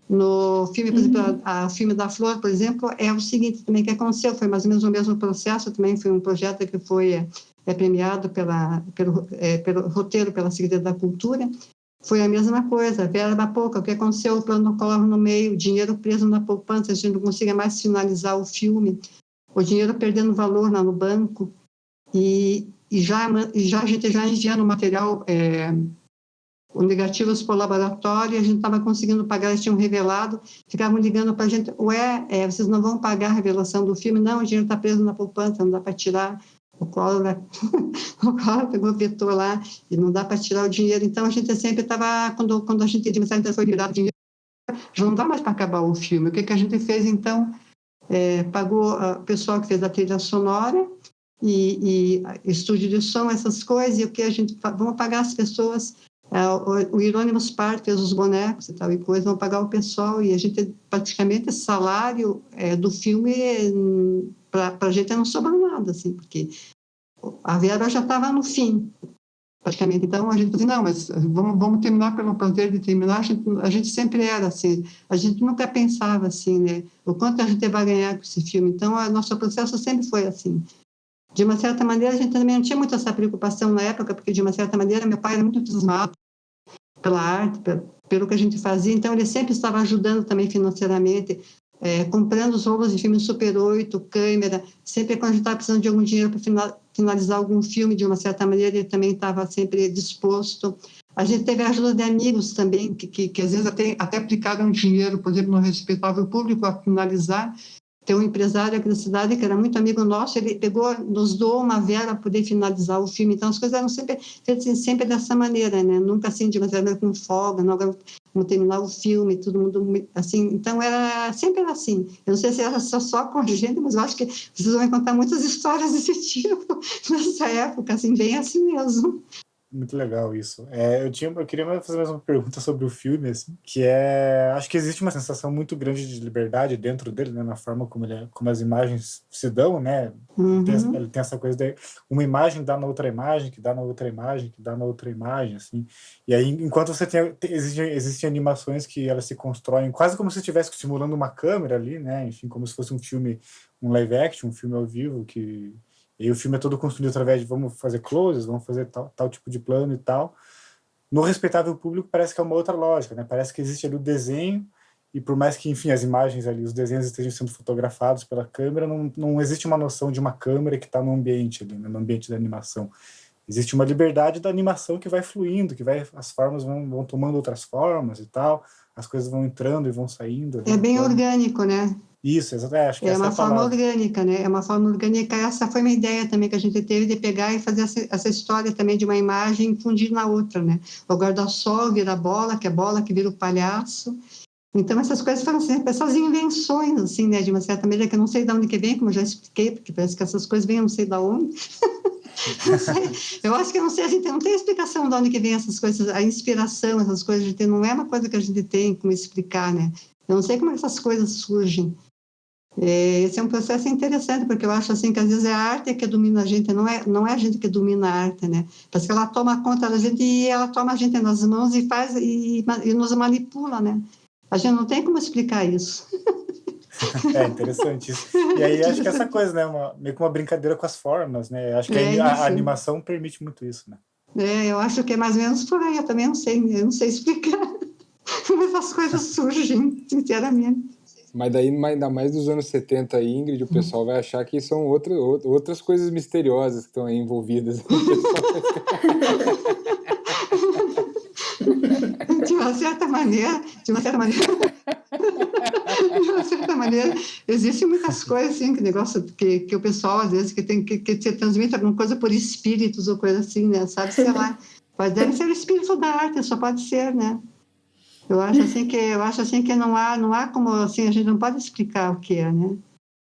No filme, por exemplo, a filme da Flor, por exemplo, é o seguinte também que aconteceu, foi mais ou menos o mesmo processo, também foi um projeto que foi premiado pelo roteiro, pela Secretaria da Cultura. Foi a mesma coisa, verba pouca, o que aconteceu, o plano corre no meio, dinheiro preso na poupança, a gente não conseguia mais finalizar o filme, o dinheiro perdendo valor lá no banco, e já a gente já enviando material, o negativos por laboratório, a gente estava conseguindo pagar, eles tinham revelado, ficavam ligando para a gente, vocês não vão pagar a revelação do filme? Não, o dinheiro está preso na poupança, não dá para tirar. O Collor pegou, vetou lá, e não dá para tirar o dinheiro. Então a gente sempre estava, quando a gente foi liberado o dinheiro, já não dá mais para acabar o filme. O que a gente fez então? Pagou o pessoal que fez a trilha sonora e estúdio de som, essas coisas, e o que a gente, vamos pagar as pessoas. O Hieronymus Park fez os bonecos e tal e coisa, vão pagar o pessoal, e a gente praticamente salário do filme para a gente não sobra nada, assim, porque a verba já estava no fim, praticamente. Então a gente disse, não, mas vamos terminar pelo prazer de terminar. A gente sempre era assim, a gente nunca pensava assim, né, o quanto a gente vai ganhar com esse filme. Então o nosso processo sempre foi assim. De uma certa maneira, a gente também não tinha muito essa preocupação na época, porque, de uma certa maneira, meu pai era muito entusiasmado pela arte, pelo que a gente fazia, então ele sempre estava ajudando também financeiramente, comprando os rolos de filme Super 8, câmera, sempre quando a gente estava precisando de algum dinheiro para finalizar algum filme, de uma certa maneira, ele também estava sempre disposto. A gente teve a ajuda de amigos também, que às vezes até aplicaram dinheiro, por exemplo, no Respeitável Público, a finalizar. Tem um empresário aqui da cidade que era muito amigo nosso, ele nos doou uma verba para poder finalizar o filme. Então as coisas eram sempre dessa maneira, né? Nunca assim de uma maneira com folga, não vamos terminar o filme, todo mundo assim. Então sempre era assim. Eu não sei se era só com a gente, mas eu acho que vocês vão encontrar muitas histórias desse tipo nessa época, assim, bem assim mesmo. Muito legal isso. Eu queria fazer mais uma pergunta sobre o filme, assim, acho que existe uma sensação muito grande de liberdade dentro dele, né, na forma como as imagens se dão, né? Uhum. Ele tem essa coisa de uma imagem dá na outra imagem, que dá na outra imagem, que dá na outra imagem, assim. E aí, enquanto você existem animações que elas se constroem quase como se estivesse simulando uma câmera ali, né? Enfim, como se fosse um live action, um filme ao vivo, e o filme é todo construído através de vamos fazer closes, vamos fazer tal tipo de plano e tal. No Respeitável Público parece que é uma outra lógica, né? Parece que existe ali o desenho, e por mais que, enfim, as imagens ali, os desenhos estejam sendo fotografados pela câmera, não existe uma noção de uma câmera que está no ambiente ali, né? No ambiente da animação. Existe uma liberdade da animação que vai fluindo, as formas vão tomando outras formas e tal, as coisas vão entrando e vão saindo. É bem orgânico, né? Isso, exatamente. Acho que essa é uma a forma palavra. Orgânica, né? É uma forma orgânica. Essa foi uma ideia também que a gente teve de pegar e fazer essa história também de uma imagem e fundir na outra, né? O guarda-sol vira a bola que vira o palhaço. Então, essas coisas foram sempre essas invenções, assim, né? De uma certa maneira, que eu não sei de onde que vem, como eu já expliquei, porque parece que essas coisas vêm, eu não sei de onde. Não sei. Eu acho que não sei, a gente não tem explicação de onde que vem essas coisas, a inspiração, essas coisas, a gente não é uma coisa que a gente tem como explicar, né? Eu não sei como essas coisas surgem. Esse é um processo interessante, porque eu acho assim que às vezes é a arte que domina a gente, não é a gente que domina a arte, né? Parece que ela toma conta da gente e ela toma a gente nas mãos e faz e nos manipula, né? A gente não tem como explicar isso. É interessante isso. E aí acho que essa coisa, né? Meio que uma brincadeira com as formas, né? Acho que a animação permite muito isso, né? Eu acho que é mais ou menos por aí, eu também não sei explicar como essas coisas surgem, sinceramente. Mas daí, ainda mais dos anos 70 aí, Ingrid, o pessoal vai achar que são outras coisas misteriosas que estão aí envolvidas. De uma certa maneira, existem muitas coisas assim, que negócio que o pessoal às vezes que se transmite alguma coisa por espíritos ou coisa assim, né? Sabe, sei lá. Mas deve ser o espírito da arte, só pode ser, né? Eu acho assim que não há como, assim, a gente não pode explicar o que é, né?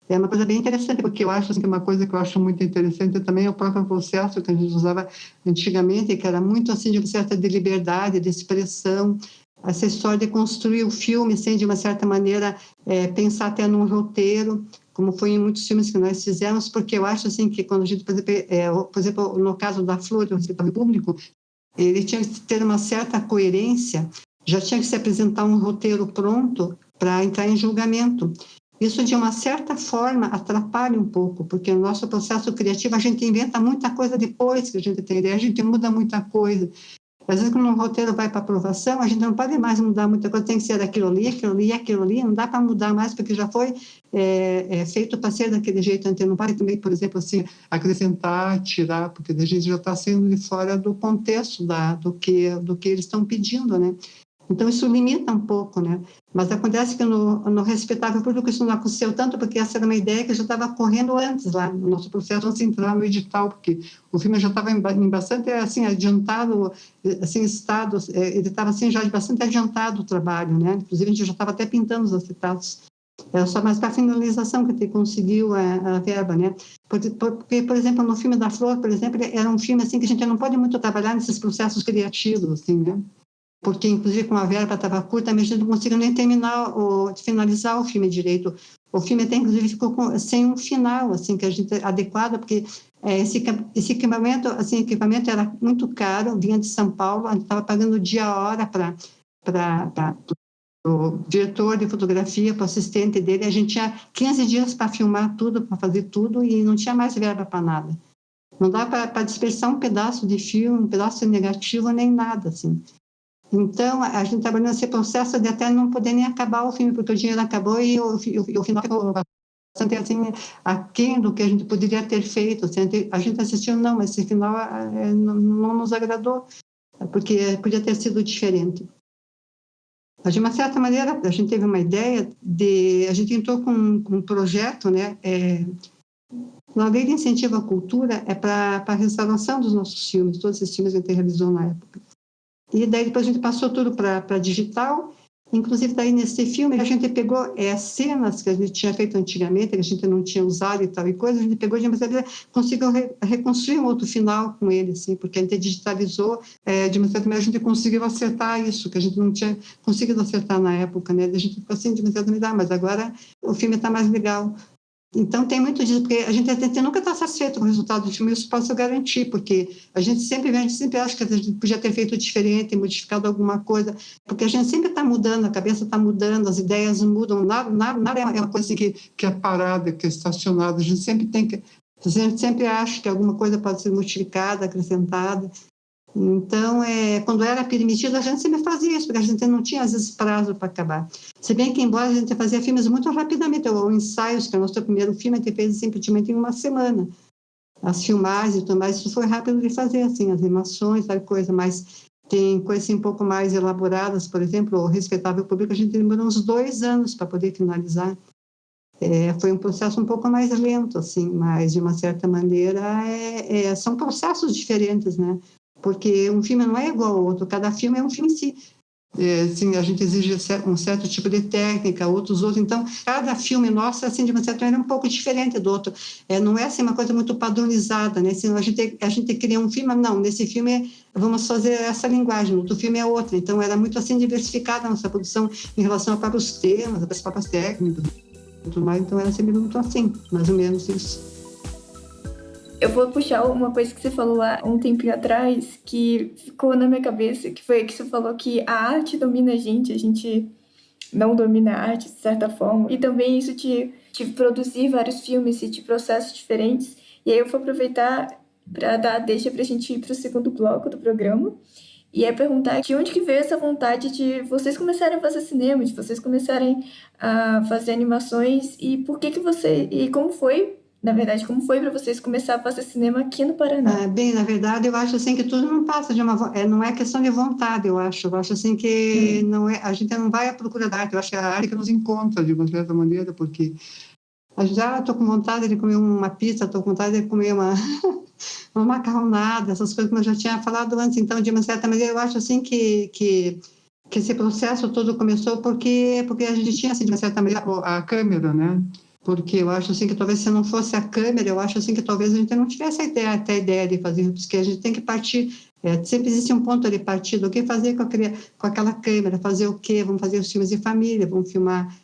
É uma coisa bem interessante, porque eu acho assim, que uma coisa que eu acho muito interessante também é o próprio processo que a gente usava antigamente, que era muito assim de uma certa de liberdade, de expressão, essa história de construir o filme, assim, de uma certa maneira, pensar até num roteiro, como foi em muitos filmes que nós fizemos, porque eu acho assim que quando a gente, por exemplo, no caso da Flor, do Hospital Público, ele tinha que ter uma certa coerência, já tinha que se apresentar um roteiro pronto para entrar em julgamento. Isso, de uma certa forma, atrapalha um pouco, porque no nosso processo criativo a gente inventa muita coisa depois que a gente tem ideia, a gente muda muita coisa. Às vezes, quando um roteiro vai para aprovação, a gente não pode mais mudar muita coisa, tem que ser aquilo ali, não dá para mudar mais, porque já foi feito para ser daquele jeito. Então, não pode também, por exemplo, assim, acrescentar, tirar, porque a gente já está saindo de fora do contexto do que eles estão pedindo, né? Então, isso limita um pouco, né? Mas acontece que no Respeitável Público isso não aconteceu tanto, porque essa era uma ideia que já estava correndo antes lá, no nosso processo, antes de entrar no edital, porque o filme já estava em bastante, assim, adiantado, assim, estado, ele estava, assim, já bastante adiantado o trabalho, né? Inclusive, a gente já estava até pintando os acetatos. Era só mais para a finalização que a gente conseguiu a verba, né? Porque, por exemplo, no filme da Flor, por exemplo, era um filme, assim, que a gente não pode muito trabalhar nesses processos criativos, assim, né? Porque, inclusive, com a verba estava curta, mas a gente não conseguiu nem finalizar o filme direito. O filme até, inclusive, ficou sem um final, assim, que a gente adequado, porque esse equipamento era muito caro, vinha de São Paulo, a gente estava pagando dia a hora para o diretor de fotografia, para o assistente dele, a gente tinha 15 dias para filmar tudo, para fazer tudo, e não tinha mais verba para nada. Não dá para dispersar um pedaço de filme, um pedaço negativo, nem nada, assim. Então, a gente trabalhou nesse processo de até não poder nem acabar o filme, porque o dinheiro acabou e o final ficou bastante assim, aquém do que a gente poderia ter feito. Assim, a gente assistiu, não, mas esse final não nos agradou, porque podia ter sido diferente. Mas, de uma certa maneira, a gente teve uma ideia a gente entrou com um projeto, né? Na lei de incentivo à cultura é para a restauração dos nossos filmes, todos esses filmes que a gente realizou na época. E daí depois a gente passou tudo para digital, inclusive daí nesse filme a gente pegou cenas que a gente tinha feito antigamente, que a gente não tinha usado e tal e coisa, a gente pegou de uma maneira, conseguiu reconstruir um outro final com ele, assim, porque a gente digitalizou, de uma certa maneira a gente conseguiu acertar isso, que a gente não tinha conseguido acertar na época, né? A gente ficou assim, de uma certa maneira, mas agora o filme está mais legal. Então, tem muito disso, porque a gente nunca está satisfeito com o resultado do filme, isso posso garantir, porque a gente sempre acha que a gente podia ter feito diferente, modificado alguma coisa, porque a gente sempre está mudando, a cabeça está mudando, as ideias mudam, nada é uma coisa assim que é parada, que é estacionada, a gente sempre acha que alguma coisa pode ser modificada, acrescentada. Então, quando era permitido, a gente sempre fazia isso, porque a gente não tinha, às vezes, prazo para acabar. Se bem que, embora a gente fazia filmes muito rapidamente, o Ensaios, que é o nosso primeiro filme, a gente fez simplesmente em uma semana. As filmagens e tudo mais, isso foi rápido de fazer, assim, as animações, tal coisa, mas tem coisas assim, um pouco mais elaboradas, por exemplo, o Respeitável Público, a gente demorou uns 2 anos para poder finalizar. Foi um processo um pouco mais lento, assim, mas, de uma certa maneira, são processos diferentes, né? Porque um filme não é igual ao outro, cada filme é um filme em si. Assim, a gente exige um certo tipo de técnica, outros. Então, cada filme nosso, assim, de uma certa maneira, é um pouco diferente do outro. Não é assim, uma coisa muito padronizada, né? Assim, a gente cria um filme, não, nesse filme vamos fazer essa linguagem, no outro filme é outra. Então, era muito assim diversificada a nossa produção em relação a próprios temas, às próprias técnicas e tudo mais. Então, era sempre muito assim, mais ou menos isso. Eu vou puxar uma coisa que você falou lá um tempinho atrás, que ficou na minha cabeça, que foi que você falou que a arte domina a gente não domina a arte, de certa forma. E também isso de produzir vários filmes e de processos diferentes. E aí eu vou aproveitar para dar a deixa para a gente ir para o segundo bloco do programa. E é perguntar de onde que veio essa vontade de vocês começarem a fazer cinema, de vocês começarem a fazer animações, e por que você... E como foi, na verdade, como foi para vocês começar a fazer cinema aqui no Paraná? Bem, na verdade, eu acho assim que tudo não passa de não é questão de vontade, eu acho assim que não é, a gente não vai à procura da arte, eu acho que é a arte que nos encontra de uma certa maneira, porque a gente estou com vontade de comer uma pizza, estou com vontade de comer uma macarronada, essas coisas que eu já tinha falado antes. Então, de uma certa maneira, eu acho assim que esse processo todo começou porque a gente tinha, assim, de uma certa maneira, a câmera, né? Porque eu acho assim que talvez se não fosse a câmera, eu acho assim que talvez a gente não tivesse até a ideia de fazer, porque a gente tem que partir, sempre existe um ponto de partida, o que fazer com aquela câmera, fazer o quê? Vamos fazer os filmes de família, vamos filmar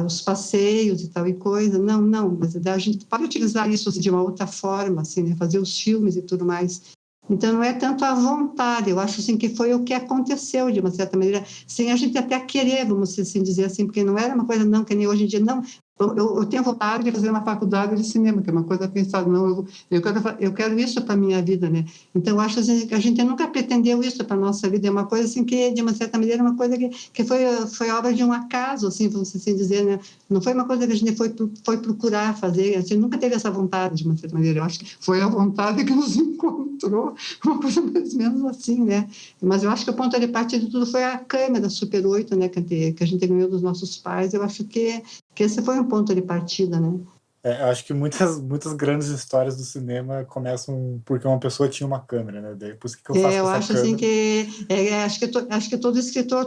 os passeios e tal e coisa. Não, mas a gente pode utilizar isso de uma outra forma, assim, né? Fazer os filmes e tudo mais. Então, não é tanto a vontade, eu acho assim, que foi o que aconteceu, de uma certa maneira, sem a gente até querer, vamos assim dizer assim, porque não era uma coisa, não, que nem hoje em dia, não. Eu tenho vontade de fazer uma faculdade de cinema, que é uma coisa pensada, não, eu quero isso para a minha vida, né? Então, eu acho assim, que a gente nunca pretendeu isso para a nossa vida, é uma coisa assim que, de uma certa maneira, é uma coisa que foi obra de um acaso, assim, vamos assim dizer, né? Não foi uma coisa que a gente foi procurar fazer, a gente nunca teve essa vontade, de uma certa maneira, eu acho que foi a vontade que nos encontrou, uma coisa mais ou menos assim, né? Mas eu acho que o ponto de partida de tudo foi a câmera Super 8, né, que a gente ganhou dos nossos pais, eu acho que esse foi um ponto de partida, né? Eu acho que muitas grandes histórias do cinema começam porque uma pessoa tinha uma câmera, né? Daí, por isso que eu faço com Eu essa acho assim câmera. que acho que todo escritor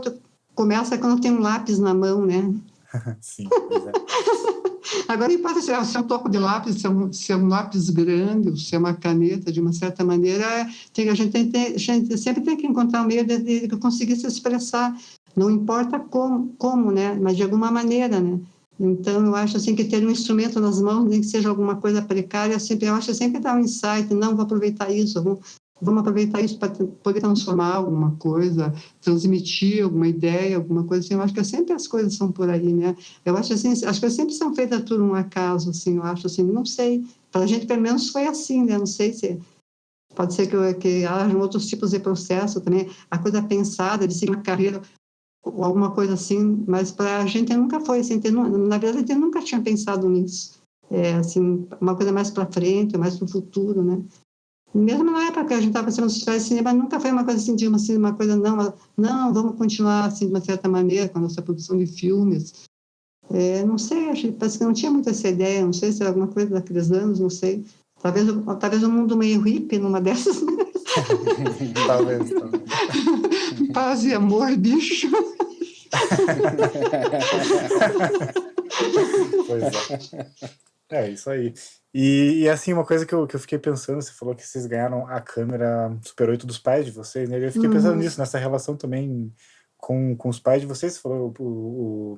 começa quando tem um lápis na mão, né? Sim, pois é. Agora, não importa se é um toco de lápis, se é um lápis grande, ou se é uma caneta, de uma certa maneira, a gente sempre tem que encontrar um meio de conseguir se expressar. Não importa como, né? Mas de alguma maneira, né? Então, eu acho assim que ter um instrumento nas mãos, nem que seja alguma coisa precária, eu acho que sempre dá um insight, não, vou aproveitar isso, vamos aproveitar isso para poder transformar alguma coisa, transmitir alguma ideia, alguma coisa assim. Eu acho que sempre as coisas são por aí, né? Eu acho assim, as coisas sempre são feitas por um acaso, assim, eu acho assim, não sei. Para a gente, pelo menos, foi assim, né? Não sei se pode ser que haja outros tipos de processo também, a coisa pensada de seguir uma carreira ou alguma coisa assim, mas para a gente nunca foi assim, na verdade, a gente nunca tinha pensado nisso. Assim, uma coisa mais para frente, mais para o futuro, né? Mesmo na época que a gente estava fazendo festivais de cinema, nunca foi uma coisa assim, uma coisa, não, vamos continuar assim, de uma certa maneira, com a nossa produção de filmes. Não sei, parece que não tinha muito essa ideia, não sei se era alguma coisa daqueles anos, não sei. Talvez um mundo meio hippie numa dessas. Talvez. Paz e amor, bicho. Pois é. É isso aí. E assim, uma coisa que eu fiquei pensando, você falou que vocês ganharam a câmera Super 8 dos pais de vocês, né? Eu fiquei pensando nisso, nessa relação também com os pais de vocês. Você falou o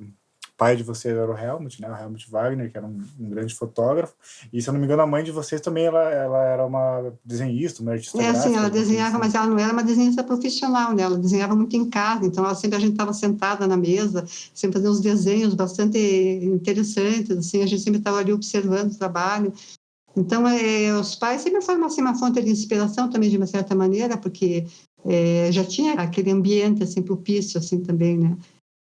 pai de vocês era o Helmut, né? O Helmut Wagner, que era um grande fotógrafo. E, se eu não me engano, a mãe de vocês também, ela era uma desenhista, uma artista Assim, gráfica, ela alguma coisa desenhava, assim. mas ela não era uma desenhista profissional, né? Ela desenhava muito em casa, então a gente estava sentada na mesa, sempre fazendo uns desenhos bastante interessantes, assim, a gente sempre estava ali observando o trabalho. Então, os pais sempre foram assim, uma fonte de inspiração também, de uma certa maneira, porque já tinha aquele ambiente assim, propício assim, também, né?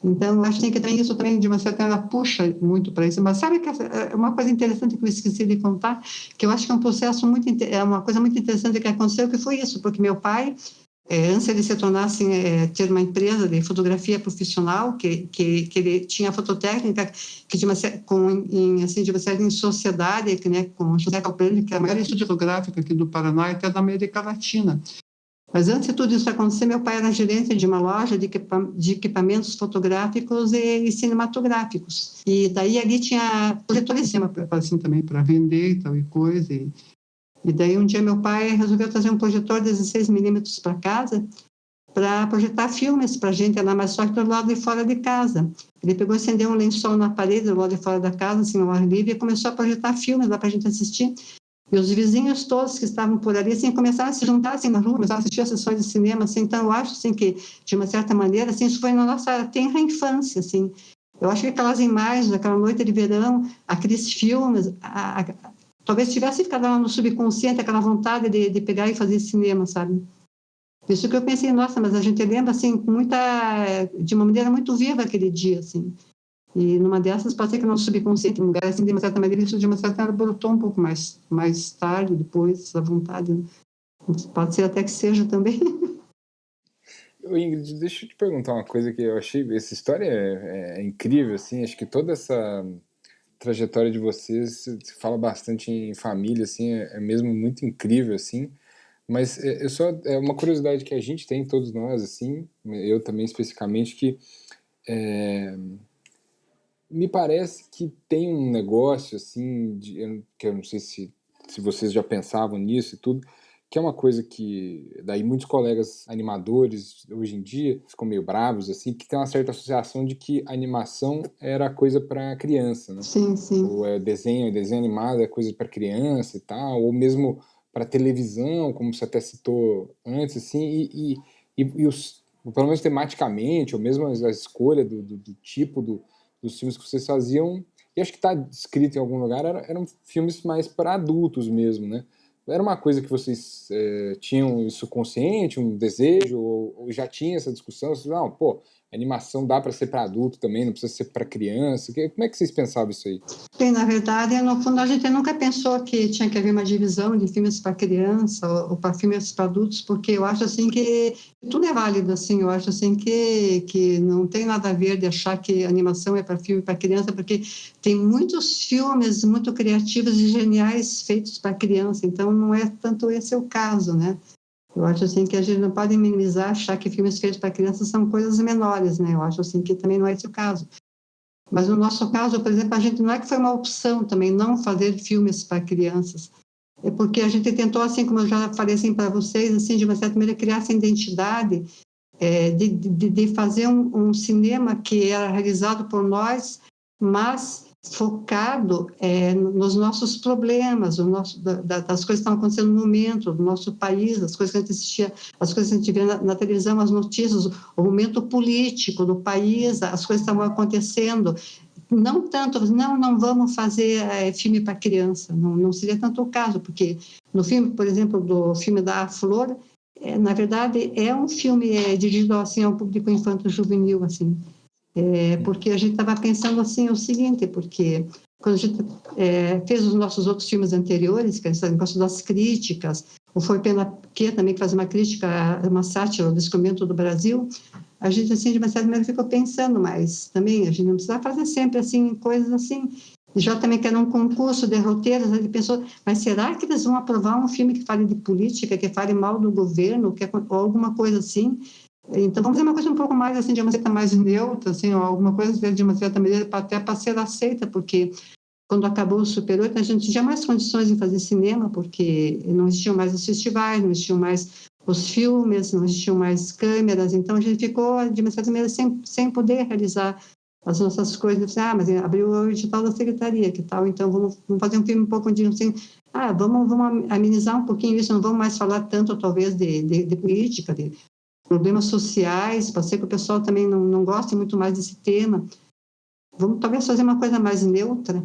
Então, eu acho assim, que também isso também, de uma certa maneira, puxa muito para isso. Mas sabe que é uma coisa interessante que eu esqueci de contar, que eu acho que é um processo é uma coisa muito interessante que aconteceu, que foi isso, porque meu pai, antes de se tornar, assim, ter uma empresa de fotografia profissional, que ele tinha fototécnica, que de uma, assim, de uma certa em sociedade, que, né, com José Calpelli, que é a maior estúdio fotográfico aqui do Paraná e até da América Latina. Mas antes de tudo isso acontecer, meu pai era gerente de uma loja de equipamentos fotográficos e cinematográficos. E daí ali tinha projetores de cinema, assim, também, para vender e tal e coisa. E daí um dia meu pai resolveu trazer um projetor 16mm para casa para projetar filmes para a gente lá, mas só que do lado de fora de casa. Ele pegou e acendeu um lençol na parede do lado de fora da casa, assim, ao ar livre, e começou a projetar filmes lá para a gente assistir. E os vizinhos todos que estavam por ali, assim, começaram a se juntar, assim, na rua, começaram a assistir as sessões de cinema, assim. Então, eu acho, assim, que, de uma certa maneira, assim, isso foi na nossa tenra infância, assim. Eu acho que aquelas imagens, aquela noite de verão, aqueles filmes, talvez tivesse ficado lá no subconsciente aquela vontade de pegar e fazer cinema, sabe? Isso que eu pensei, nossa, mas a gente lembra, assim, de uma maneira muito viva aquele dia, assim. E numa dessas, pode ser que no subconsciente, um lugar assim, de uma certa maneira, isso de uma certa maneira brotou um pouco mais tarde, depois, essa vontade. Né? Pode ser até que seja também. Ô, Ingrid, deixa eu te perguntar uma coisa que eu achei. Essa história é incrível, assim. Acho que toda trajetória de vocês, se fala bastante em família, assim, é mesmo muito incrível, assim. Mas é uma curiosidade que a gente tem, todos nós, assim, eu também especificamente, que me parece que tem um negócio, assim, que eu não sei se vocês já pensavam nisso e tudo, que é uma coisa que, daí muitos colegas animadores, hoje em dia, ficam meio bravos, assim, que tem uma certa associação de que a animação era coisa para criança, né? Sim, sim. Ou desenho animado é coisa para criança e tal, ou mesmo para televisão, como você até citou antes, assim, pelo menos tematicamente, ou mesmo a escolha do tipo dos filmes que vocês faziam, e acho que está escrito em algum lugar, eram filmes mais para adultos mesmo, né? Era uma coisa que vocês tinham isso consciente, um desejo, ou já tinha essa discussão? Vocês, não, pô, animação dá para ser para adulto também, não precisa ser para criança. Como é que vocês pensavam isso aí? Bem, na verdade, no fundo, a gente nunca pensou que tinha que haver uma divisão de filmes para criança ou para filmes para adultos, porque eu acho assim que tudo é válido, assim, eu acho assim que não tem nada a ver de achar que animação é para filme para criança, porque tem muitos filmes muito criativos e geniais feitos para criança, então não é tanto esse o caso, né? Eu acho assim que a gente não pode minimizar, achar que filmes feitos para crianças são coisas menores, né? Eu acho assim que também não é esse o caso. Mas no nosso caso, por exemplo, a gente não é que foi uma opção também não fazer filmes para crianças. É porque a gente tentou, assim como eu já falei assim para vocês, assim de uma certa maneira criar essa identidade de fazer um cinema que era realizado por nós, mas focado nos nossos problemas, das coisas que estão acontecendo no momento, do nosso país, as coisas que a gente assistia, as coisas que a gente vê na televisão, as notícias, o momento político do país, as coisas que estavam acontecendo. Não tanto, não vamos fazer filme para criança, não seria tanto o caso, porque no filme, por exemplo, do filme da Flor, na verdade, é um filme dirigido assim ao público infanto-juvenil, assim, porque a gente estava pensando assim o seguinte, porque quando a gente fez os nossos outros filmes anteriores, que a gente gostou das críticas, ou Foi Pena Que também, que faz uma crítica, uma sátira ao descobrimento do Brasil, a gente, assim, de uma certa maneira, ficou pensando, mas também a gente não precisa fazer sempre, assim, coisas assim. E já também que era um concurso de roteiros, a gente pensou, mas será que eles vão aprovar um filme que fale de política, que fale mal do governo, ou alguma coisa assim? Então, vamos fazer uma coisa um pouco mais, assim, de uma certa mais neutra, assim, ou alguma coisa de uma certa maneira, até para ser aceita, porque quando acabou o Super 8, a gente tinha mais condições de fazer cinema, porque não existiam mais os festivais, não existiam mais os filmes, não existiam mais câmeras, então a gente ficou, de uma certa maneira, sem poder realizar as nossas coisas. Mas abriu o edital da secretaria, que tal? Então vamos fazer um filme um pouco de assim, vamos amenizar um pouquinho isso, não vamos mais falar tanto, talvez, de política, de problemas sociais, pode ser que o pessoal também não goste muito mais desse tema. Vamos talvez fazer uma coisa mais neutra,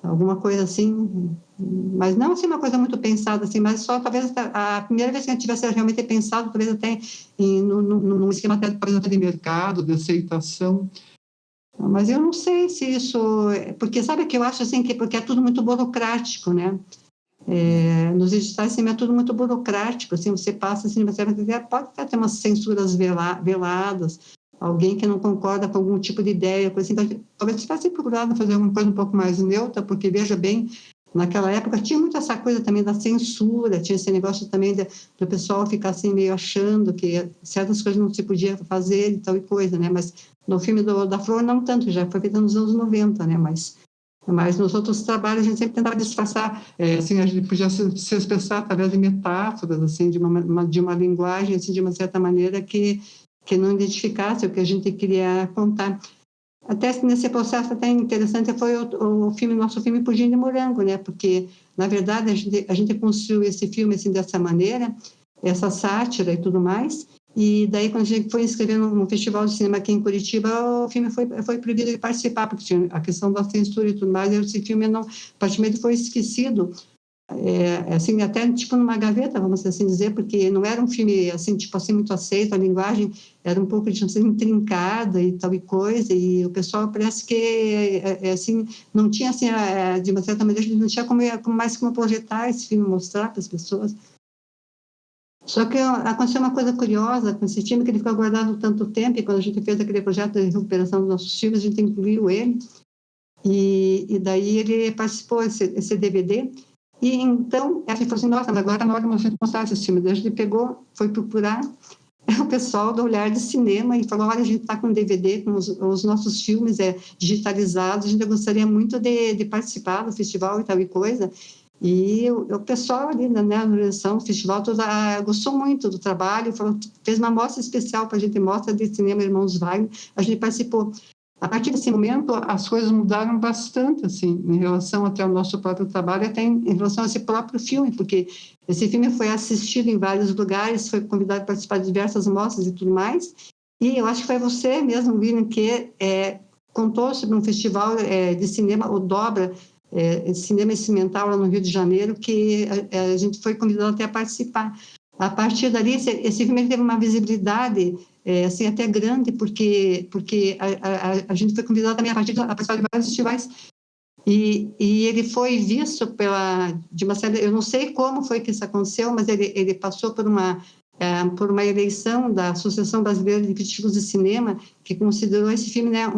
alguma coisa assim, mas não assim uma coisa muito pensada, assim, mas só talvez a primeira vez que a gente tivesse realmente pensado, talvez até num esquema até, por exemplo, de mercado, de aceitação. Mas eu não sei se isso... Porque sabe que eu acho assim, porque é tudo muito burocrático, né? Nos editais assim, é tudo muito burocrático, assim, você passa assim, você pode até ter umas censuras veladas, alguém que não concorda com algum tipo de ideia, coisa assim, então, talvez tivesse procurado fazer alguma coisa um pouco mais neutra, porque veja bem, naquela época tinha muito essa coisa também da censura, tinha esse negócio também do pessoal ficar assim meio achando que certas coisas não se podia fazer e tal e coisa, né? Mas no filme da Flor não tanto, já foi feito nos anos 90, né? Mas nos outros trabalhos a gente sempre tentava disfarçar, assim, a gente podia se expressar através de metáforas, assim, de uma linguagem, assim, de uma certa maneira que não identificasse o que a gente queria contar. Até nesse processo até interessante foi o filme, nosso filme Pudim de Morango, né? Porque, na verdade, a gente construiu esse filme assim, dessa maneira, essa sátira e tudo mais, e daí, quando a gente foi inscrever no Festival de Cinema aqui em Curitiba, o filme foi proibido de participar, porque tinha a questão da censura e tudo mais, e esse filme, praticamente, foi esquecido, assim, até tipo numa gaveta, vamos assim dizer, porque não era um filme, assim, tipo assim, muito aceito, a linguagem era um pouco, assim, intrincada e tal e coisa, e o pessoal parece que, assim, não tinha, assim, de uma certa maneira, não tinha mais como projetar esse filme, mostrar para as pessoas. Só que aconteceu uma coisa curiosa com esse filme, que ele ficou guardado tanto tempo, e quando a gente fez aquele projeto de recuperação dos nossos filmes, a gente incluiu ele, e daí ele participou esse DVD. E então, a gente falou assim, nossa, agora na hora de a gente mostrar esse filme. Daí a gente pegou, foi procurar o pessoal do Olhar de Cinema e falou, olha, a gente está com um DVD com os nossos filmes digitalizados, a gente gostaria muito de participar do festival e tal e coisa. E o pessoal ali, né, na direção do festival, gostou muito do trabalho, falou, fez uma mostra especial para a gente, mostra de cinema Irmãos Wagner, a gente participou. A partir desse momento, as coisas mudaram bastante, assim, em relação até ao nosso próprio trabalho, até em relação a esse próprio filme, porque esse filme foi assistido em vários lugares, foi convidado a participar de diversas mostras e tudo mais, e eu acho que foi você mesmo, William, que contou sobre um festival de cinema, o Dobra, Cinema Experimental, lá no Rio de Janeiro, que a gente foi convidado até a participar. A partir dali, esse filme teve uma visibilidade assim, até grande, porque a gente foi convidado também a participar de vários festivais, e ele foi visto de uma série, eu não sei como foi que isso aconteceu, mas ele passou por uma eleição da Associação Brasileira de Críticos de Cinema, que considerou esse filme, né,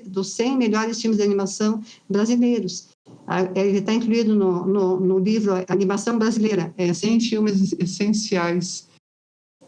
dos 100 melhores filmes de animação brasileiros. Ele está incluído no livro Animação Brasileira, 100 filmes essenciais.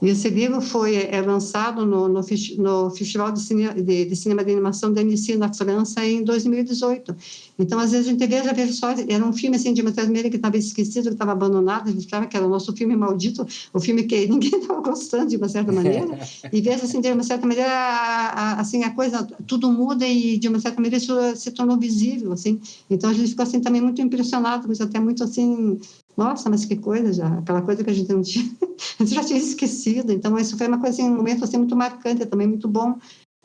E esse livro foi lançado no Festival de Cinema de Animação da Annecy, na França, em 2018. Então, às vezes, a gente vê só, era um filme assim, de uma certa maneira que estava esquecido, que estava abandonado, a gente achava que era o nosso filme maldito, o filme que ninguém estava gostando, de uma certa maneira, e veja, assim, de uma certa maneira, assim, a coisa, tudo muda e, de uma certa maneira, isso se tornou visível, assim. Então, a gente ficou, assim, também muito impressionado, mas até muito, assim, nossa, mas que coisa já, aquela coisa que a gente não tinha, a gente já tinha esquecido. Então, isso foi uma coisa, assim, um momento, assim, muito marcante, também muito bom.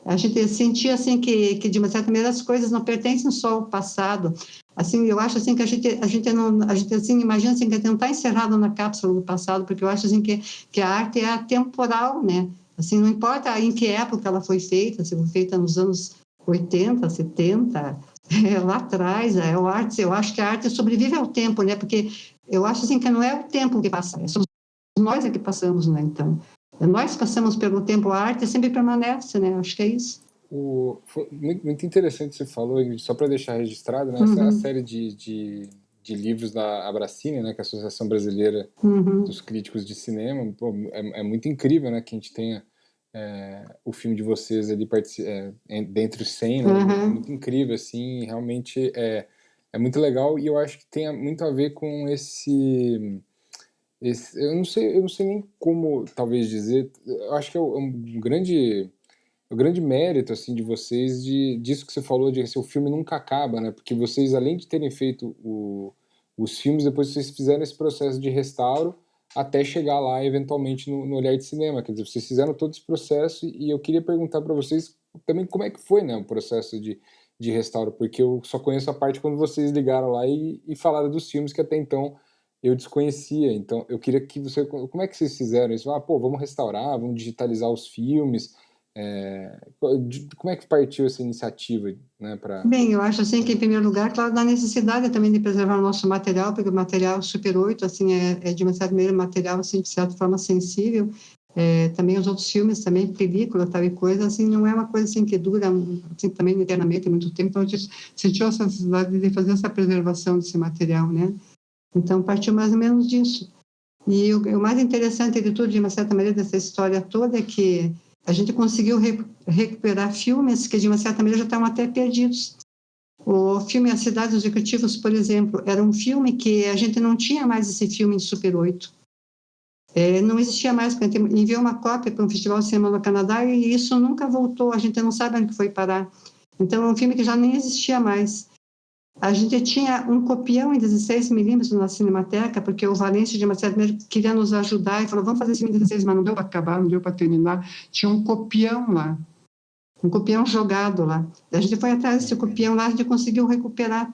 A gente sentia, assim, que de uma certa maneira, as coisas não pertencem só ao passado. Assim, eu acho, assim, que a gente assim, imagina, assim, que a gente não está encerrado na cápsula do passado, porque eu acho, assim, que a arte é atemporal, né? Assim, não importa em que época ela foi feita, se foi feita nos anos 80, 70, lá atrás, eu acho que a arte sobrevive ao tempo, né? Porque eu acho, assim, que não é o tempo que passa, somos nós que passamos, né? Então, nós passamos pelo tempo, a arte sempre permanece, né? Acho que é isso. Foi muito interessante você falou, Ingrid, só para deixar registrado, né? Essa é a série de livros da Abracine, né? Que é a Associação Brasileira dos Críticos de Cinema. Pô, é muito incrível, né? Que a gente tenha o filme de vocês ali dentre os 100, né? É muito incrível, assim, realmente é muito legal, e eu acho que tem muito a ver com eu não sei nem como talvez dizer, eu acho que é um grande mérito, assim, de vocês, disso que você falou, de que o filme nunca acaba, né? Porque vocês, além de terem feito os filmes, depois vocês fizeram esse processo de restauro até chegar lá, eventualmente, no Olhar de Cinema. Quer dizer, vocês fizeram todo esse processo, e eu queria perguntar para vocês também como é que foi, né, o processo de restauro, porque eu só conheço a parte quando vocês ligaram lá e falaram dos filmes que até então eu desconhecia. Então, eu queria que você... Como é que vocês fizeram isso? Pô, vamos restaurar, vamos digitalizar os filmes... como é que partiu essa iniciativa, né, Bem, eu acho, assim, que, em primeiro lugar, claro, da necessidade também de preservar o nosso material, porque o material Super 8, assim, de uma certa maneira, material, assim, de certa forma sensível. Também os outros filmes, também película, tal e coisa, assim, não é uma coisa, assim, que dura, assim, também eternamente, muito tempo. Então, a gente sentiu essa necessidade de fazer essa preservação desse material, né? Então, partiu mais ou menos disso. E o mais interessante de tudo, de uma certa maneira, dessa história toda, é que a gente conseguiu recuperar filmes que, de uma certa maneira, já estavam até perdidos. O filme As Cidades dos Executivos, por exemplo, era um filme que a gente não tinha mais esse filme em Super 8. Não existia mais, porque a gente enviou uma cópia para um festival de cinema no Canadá e isso nunca voltou, a gente não sabe onde foi parar. Então, é um filme que já nem existia mais. A gente tinha um copião em 16 milímetros na Cinemateca, porque o Valêncio, de uma certa maneira, queria nos ajudar e falou, vamos fazer esse filme em 16, mas não deu para acabar, não deu para terminar. Tinha um copião lá, um copião jogado lá. A gente foi atrás desse copião lá, a gente conseguiu recuperar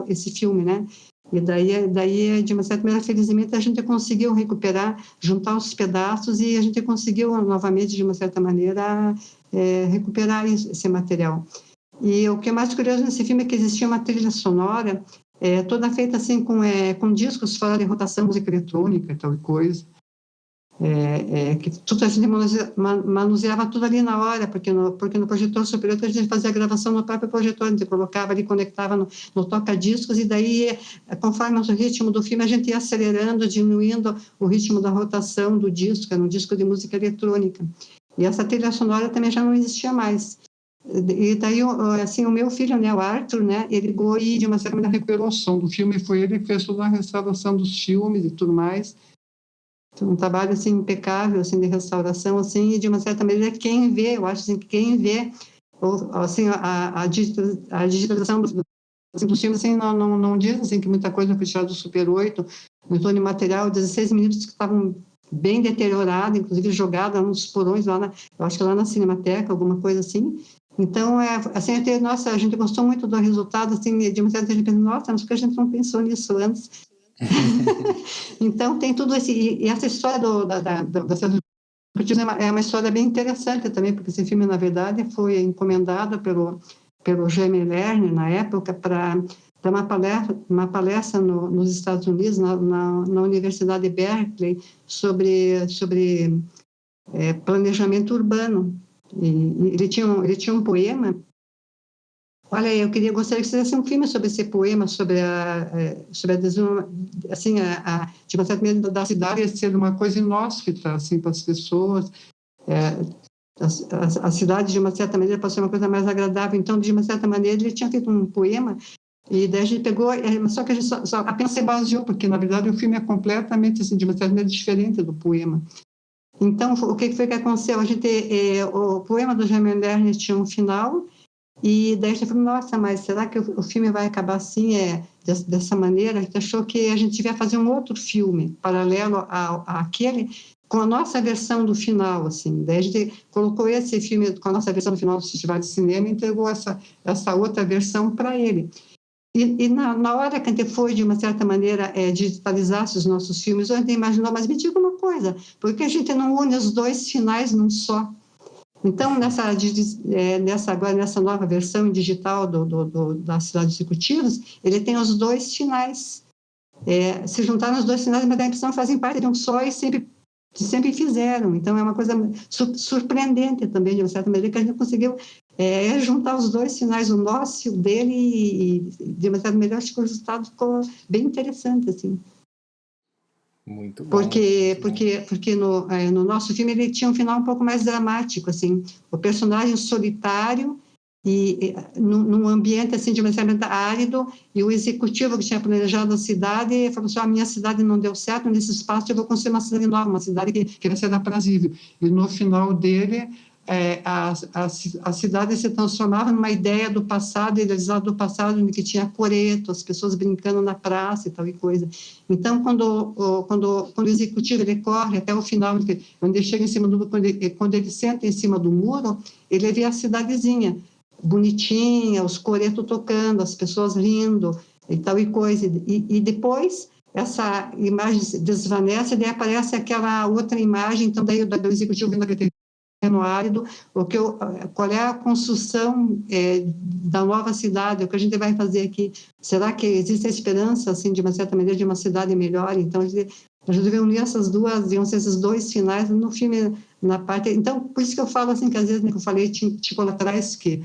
esse filme, né? E daí, de uma certa maneira, felizmente, a gente conseguiu recuperar, juntar os pedaços e a gente conseguiu, novamente, de uma certa maneira, recuperar esse material. E o que é mais curioso nesse filme é que existia uma trilha sonora toda feita assim com discos fora de rotação, música eletrônica e tal coisa. que tudo a gente manuseava tudo ali na hora, porque no projetor superior a gente fazia a gravação no próprio projetor, a gente colocava ali, conectava no toca-discos, e daí, conforme o ritmo do filme, a gente ia acelerando, diminuindo o ritmo da rotação do disco, era um disco de música eletrônica. E essa trilha sonora também já não existia mais. E daí, assim, o meu filho, né, o Arthur, né, ele ligou e, de uma certa maneira, recuperou o som do filme, foi ele que fez toda a restauração dos filmes e tudo mais. Então, um trabalho, assim, impecável, assim, de restauração, assim, e, de uma certa maneira, quem vê, eu acho, assim, que quem vê, assim, a digitalização dos filmes, assim, não diz, assim, que muita coisa foi tirada do Super 8, no torno de material, 16 minutos que estavam bem deteriorado, inclusive jogado nos porões lá eu acho que lá na Cinemateca, alguma coisa assim. Então, assim, nossa, a gente gostou muito do resultado, assim, de uma certa gente pensa, nossa, mas por que a gente não pensou nisso antes? Então, tem tudo isso, e essa história da César é uma história bem interessante também, porque esse filme, na verdade, foi encomendado pelo Jaime Lerner, na época, para dar uma palestra nos Estados Unidos, na Universidade de Berkeley, sobre planejamento urbano. E ele tinha um poema. Olha, eu gostaria que você fizesse um filme sobre esse poema, sobre assim, de uma certa maneira, da cidade ser uma coisa inóspita, assim, para as pessoas. A cidade, de uma certa maneira, pode ser uma coisa mais agradável. Então, de uma certa maneira, ele tinha feito um poema, e daí a gente pegou, só que a gente só apenas se baseou, porque, na verdade, o filme é completamente, assim, de uma certa maneira, diferente do poema. Então, o que foi que aconteceu? O poema do Jaime Lerner tinha um final, e daí a gente falou, nossa, mas será que o filme vai acabar assim, dessa maneira? A gente achou que a gente devia fazer um outro filme, paralelo àquele, com a nossa versão do final, assim. Daí a gente colocou esse filme com a nossa versão do final do Festival de Cinema e entregou essa outra versão para ele. E na hora que a gente foi, de uma certa maneira, digitalizar os nossos filmes, a gente imaginou, mas me diga uma coisa, por que a gente não une os dois finais num só? Então, agora, nessa nova versão digital da Cidade dos Executivos, ele tem os dois finais. Se juntaram os dois finais, mas a impressão fazem parte de um só e sempre fizeram. Então, é uma coisa surpreendente também, de uma certa maneira, que a gente conseguiu juntar os dois finais, o nosso e o dele, e de uma certa maneira, acho que o resultado ficou bem interessante, assim. Muito bom. Porque no nosso filme ele tinha um final um pouco mais dramático, assim, o personagem solitário e num ambiente assim de uma certa árido, e o executivo que tinha planejado a cidade falou assim: a minha cidade não deu certo nesse espaço, eu vou construir uma cidade nova, uma cidade que vai ser aprazível. E no final dele a cidade se transformava numa ideia do passado, idealizada do passado, em que tinha coreto, as pessoas brincando na praça e tal e coisa. Então, quando o executivo ele corre até o final, onde ele chega em cima quando ele senta em cima do muro, ele vê a cidadezinha bonitinha, os coretos tocando, as pessoas rindo e tal e coisa. E depois essa imagem se desvanece, e daí aparece aquela outra imagem, então daí do executivo vendo aquele terreno árido, qual é a construção da nova cidade, o que a gente vai fazer aqui? Será que existe a esperança, assim, de uma certa maneira, de uma cidade melhor? Então, a gente deve unir esses dois finais no filme, na parte... Então, por isso que eu falo, assim, que às vezes, né, que eu falei, tipo, lá atrás, que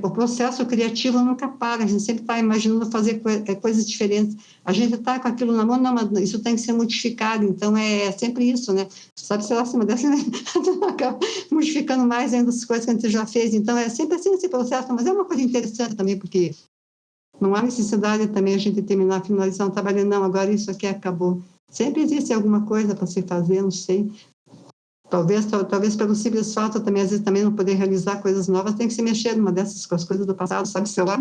o processo criativo nunca para, a gente sempre está imaginando fazer coisas diferentes. A gente está com aquilo na mão, não, mas isso tem que ser modificado, então é sempre isso, né? Sabe, sei lá, se dessa, né? acaba modificando mais ainda as coisas que a gente já fez, então é sempre assim esse processo, mas é uma coisa interessante também, porque não há necessidade também a gente terminar, finalizar um trabalho, não, agora isso aqui acabou. Sempre existe alguma coisa para se fazer, não sei. Talvez pelo simples fato também, às vezes, também não poder realizar coisas novas, tem que se mexer numa dessas com as coisas do passado, sabe, sei lá.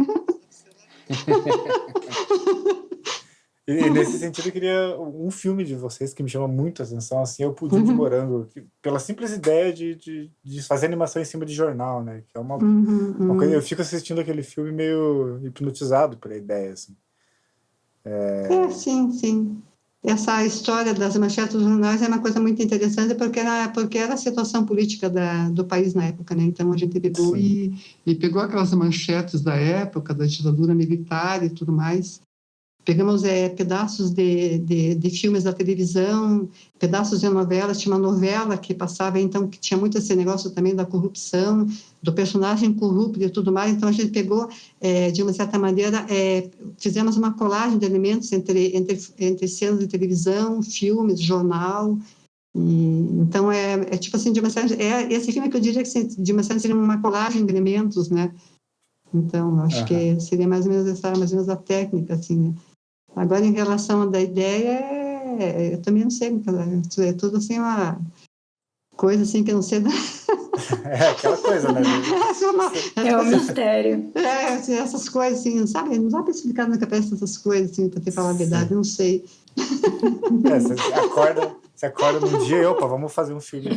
E nesse sentido, eu queria um filme de vocês que me chama muito a atenção, assim, é o Pudim de Morango, pela simples ideia de fazer animação em cima de jornal, né? Que é uma coisa, eu fico assistindo aquele filme meio hipnotizado pela ideia, assim. Sim. Essa história das manchetes dos jornais é uma coisa muito interessante, porque era a situação política do país na época, né? Então, a gente pegou e pegou aquelas manchetes da época, da ditadura militar e tudo mais, Pegamos pedaços de filmes da televisão, pedaços de novelas. Tinha uma novela que passava, então, que tinha muito esse negócio também da corrupção, do personagem corrupto e tudo mais. Então, a gente pegou, de uma certa maneira, fizemos uma colagem de elementos entre cenas de televisão, filmes, jornal. Então, tipo assim, de uma certa, esse filme que eu diria que, de uma certa, seria uma colagem de elementos, né? Então, acho que seria mais ou menos a técnica, assim, né? Agora, em relação à ideia, eu também não sei, é tudo assim uma coisa assim que eu não sei. É aquela coisa, né? É um mistério. Assim, essas coisas assim, sabe? Não dá para explicar na cabeça essas coisas, assim, para te falar a verdade, eu não sei. Você acorda num dia e, opa, vamos fazer um filme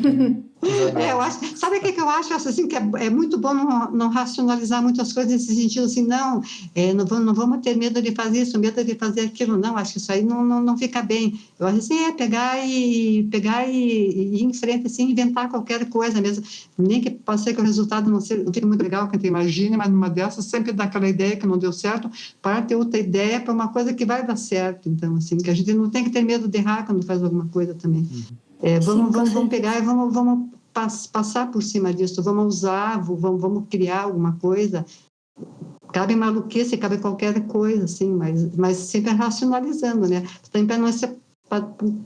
com jornal. Sabe o que eu acho? Assim, que é muito bom não racionalizar muitas coisas nesse sentido, assim, não vamos ter medo de fazer isso, medo de fazer aquilo, não, acho que isso aí não fica bem. Eu acho assim, pegar e ir em frente, assim, inventar qualquer coisa mesmo, nem que possa ser que o resultado não fique muito legal, que a gente imagine, mas numa dessas sempre dá aquela ideia que não deu certo, parte outra ideia para uma coisa que vai dar certo, então, assim, que a gente não tem que ter medo de errar quando faz alguma coisa também. Vamos pegar e vamos passar por cima disso, vamos usar, vamos criar alguma coisa. Cabe maluquice, cabe qualquer coisa, assim, mas sempre racionalizando, né?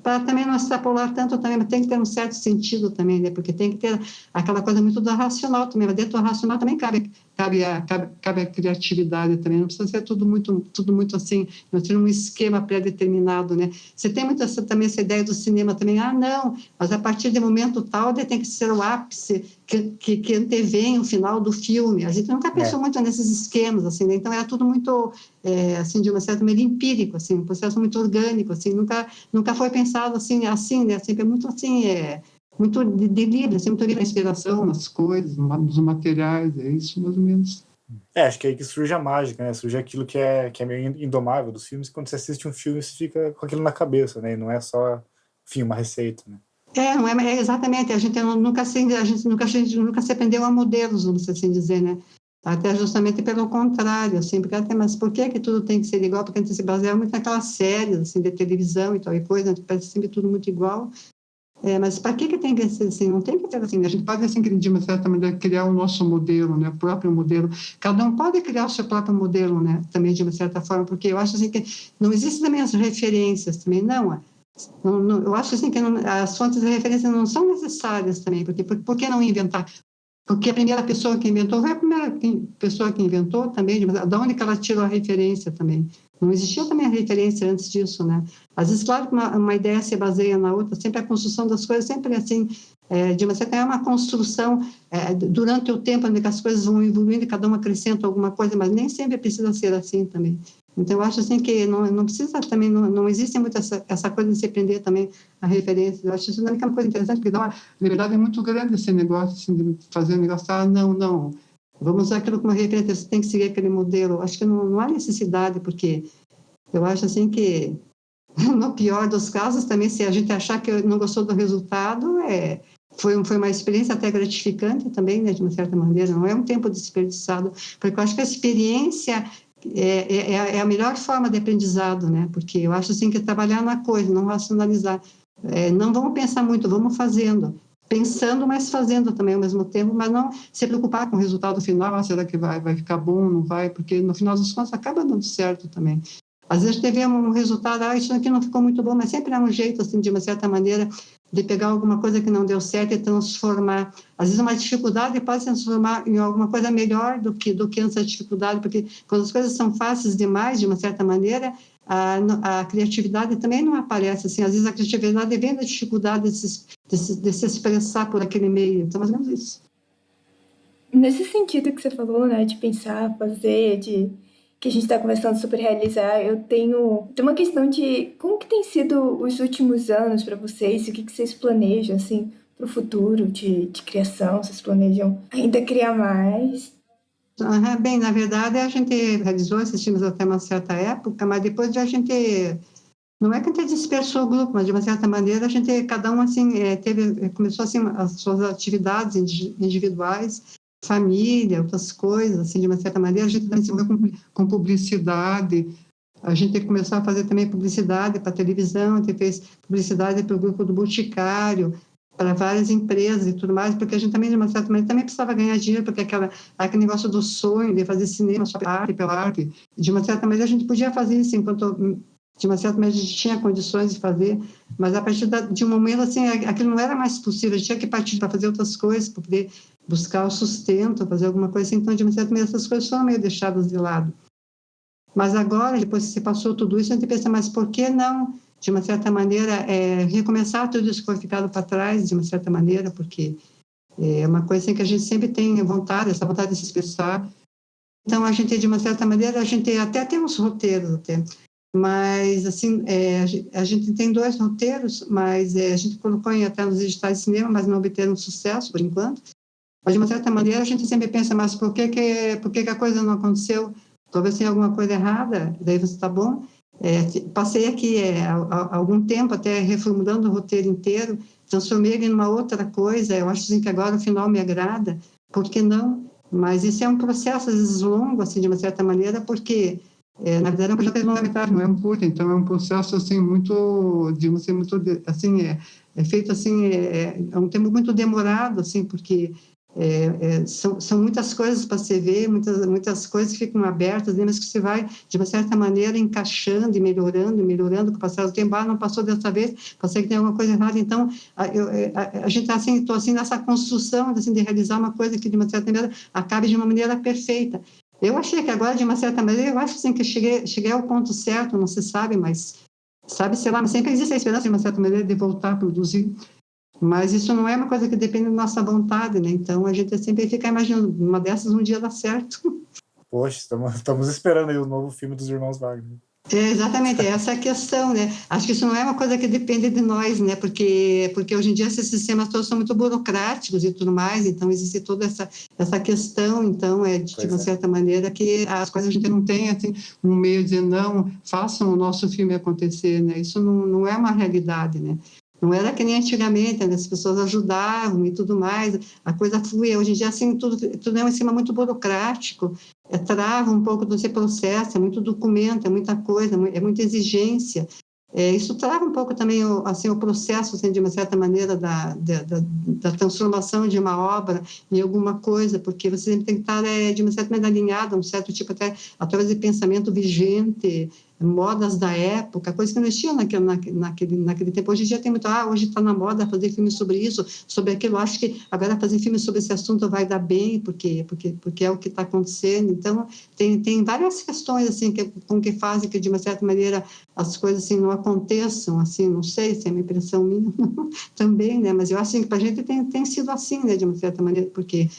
Para também não extrapolar tanto também, mas tem que ter um certo sentido também, né? Porque tem que ter aquela coisa muito do racional também, mas dentro do racional também cabe a criatividade também, não precisa ser tudo muito assim, não ter um esquema pré-determinado, né? Você tem muito também essa ideia do cinema também, não, mas a partir de momento tal, tem que ser o ápice que antevém o final do filme. A gente nunca pensou muito nesses esquemas, assim, né? Então era tudo muito, assim, de uma certa maneira empírico, assim, um processo muito orgânico, assim, nunca foi pensado assim, né? Sempre é muito assim, muito de livre, assim, muito livre a inspiração nas coisas, nos materiais, é isso mais ou menos. Acho que é aí que surge a mágica, né? Surge aquilo que é meio indomável dos filmes. Quando você assiste um filme, você fica com aquilo na cabeça, né? E não é só, enfim, uma receita, né? Não é exatamente. A gente nunca se aprendeu a modelos, vamos assim dizer, né? Até justamente pelo contrário, assim, porque até, mas por que tudo tem que ser igual? Porque a gente se baseia muito naquelas séries, assim, de televisão e tal e coisa, né? Parece sempre tudo muito igual. Mas para que tem que ser assim? Não tem que ser assim. A gente pode, assim, de uma certa maneira, criar o nosso modelo, né? O próprio modelo. Cada um pode criar o seu próprio modelo, né? Também, de uma certa forma, porque eu acho assim que não existem também as referências também, não. Eu acho assim que as fontes de referência não são necessárias também, porque por que não inventar? Porque a primeira pessoa que inventou foi a primeira pessoa que inventou também, de onde que ela tirou a referência também. Não existia também a referência antes disso, né? Às vezes, claro que uma ideia se baseia na outra, sempre a construção das coisas, sempre assim, de uma certa forma, é uma construção durante o tempo, onde as coisas vão evoluindo e cada uma acrescenta alguma coisa, mas nem sempre precisa ser assim também. Então, eu acho assim que não precisa também, não existe muito essa coisa de se aprender também a referência. Eu acho isso uma coisa interessante, porque dá uma liberdade muito grande esse negócio, assim, de fazer um negócio, não, vamos usar aquilo como referência, você tem que seguir aquele modelo. Eu acho que não há necessidade, porque eu acho assim que, no pior dos casos, também, se a gente achar que não gostou do resultado, foi uma experiência até gratificante também, né, de uma certa maneira, não é um tempo desperdiçado, porque eu acho que a experiência é a melhor forma de aprendizado, né? Porque eu acho assim que trabalhar na coisa, não racionalizar. Não vamos pensar muito, vamos fazendo. Pensando, mas fazendo também ao mesmo tempo, mas não se preocupar com o resultado final, será que vai ficar bom, não vai? Porque no final das contas acaba dando certo também. Às vezes teve um resultado, isso aqui não ficou muito bom, mas sempre há um jeito, assim, de uma certa maneira, de pegar alguma coisa que não deu certo e transformar. Às vezes uma dificuldade pode se transformar em alguma coisa melhor do que antes da dificuldade, porque quando as coisas são fáceis demais, de uma certa maneira, a criatividade também não aparece. Assim, às vezes a criatividade vem da dificuldade de se expressar por aquele meio. Então, mais ou menos isso. Nesse sentido que você falou, né, de pensar, fazer, que a gente está conversando sobre realizar, eu tenho uma questão de como que tem sido os últimos anos para vocês, o que vocês planejam, assim, para o futuro de criação, vocês planejam ainda criar mais? Bem, na verdade, a gente realizou esses filmes até uma certa época, mas depois a gente, não é que a gente dispersou o grupo, mas de uma certa maneira a gente, cada um assim, começou assim as suas atividades individuais, família, outras coisas, assim, de uma certa maneira a gente também se envolveu com publicidade, A gente tem que começar a fazer também publicidade para televisão, a gente fez publicidade para o grupo do Boticário, para várias empresas e tudo mais, porque a gente também, de uma certa maneira, também precisava ganhar dinheiro, porque aquele negócio do sonho de fazer cinema só pela arte, de uma certa maneira a gente podia fazer isso enquanto, de uma certa maneira, a gente tinha condições de fazer, mas a partir de um momento, assim, aquilo não era mais possível, a gente tinha que partir para fazer outras coisas, para poder buscar o sustento, fazer alguma coisa assim, então, de uma certa maneira, essas coisas foram meio deixadas de lado. Mas agora, depois que se passou tudo isso, a gente pensa, mas por que não, de uma certa maneira, recomeçar tudo isso que foi ficado para trás, de uma certa maneira, porque é uma coisa assim, que a gente sempre tem vontade, essa vontade de se expressar. Então, a gente, de uma certa maneira, a gente até tem uns roteiros, mas, assim, a gente tem 2 roteiros, mas a gente colocou até nos editais de cinema, mas não obteram sucesso, por enquanto. Mas, de uma certa maneira, a gente sempre pensa, mas por que a coisa não aconteceu? Talvez tenha alguma coisa errada, daí você está bom. Passei aqui há algum tempo até reformulando o roteiro inteiro, transformei ele numa outra coisa, eu acho assim, que agora o final me agrada, por que não? Mas isso é um processo, às vezes, longo, assim, de uma certa maneira, porque, na verdade, é um projeto de longa-metragem, não é um curta, então é um processo, assim, muito, digamos assim, muito, assim, feito, assim, é um tempo muito demorado, assim, porque são muitas coisas para você ver, muitas coisas que ficam abertas, mas que você vai, de uma certa maneira, encaixando e melhorando com o passar do tempo. Não passou dessa vez, passei que tem alguma coisa errada. Então, a gente está assim, estou assim, nessa construção assim, de realizar uma coisa que, de uma certa maneira, acabe de uma maneira perfeita. Eu achei que agora, de uma certa maneira, eu acho assim, que cheguei ao ponto certo, não se sabe, mas, sabe, sei lá, mas sempre existe a esperança, de uma certa maneira, de voltar a produzir. Mas isso não é uma coisa que depende da nossa vontade, né? Então a gente sempre fica imaginando, uma dessas um dia dá certo. Poxa, estamos esperando aí o novo filme dos Irmãos Wagner. Exatamente, essa é a questão, né? Acho que isso não é uma coisa que depende de nós, né? Porque hoje em dia esses sistemas todos são muito burocráticos e tudo mais, então existe toda essa questão, então de uma certa maneira que as coisas a gente não tem assim, um meio de dizer, não, façam o nosso filme acontecer, né? Isso não é uma realidade, né? Não era que nem antigamente, né? As pessoas ajudavam e tudo mais, a coisa fluía. Hoje em dia, assim, tudo é um esquema muito burocrático, trava um pouco do seu processo, é muito documento, é muita coisa, é muita exigência. Isso trava um pouco também o processo, assim, de uma certa maneira, da transformação de uma obra em alguma coisa, porque você sempre tem que estar, de uma certa maneira, alinhado a um certo tipo, até através de pensamento vigente, modas da época, coisa que não existia naquele tempo. Hoje em dia tem muito, hoje está na moda fazer filme sobre isso, sobre aquilo. Acho que agora fazer filme sobre esse assunto vai dar bem, porque é o que está acontecendo. Então, tem várias questões assim que fazem que, de uma certa maneira, as coisas assim não aconteçam, assim, não sei se é uma impressão minha também, né? Mas eu acho que para a gente tem sido assim, né? De uma certa maneira, porque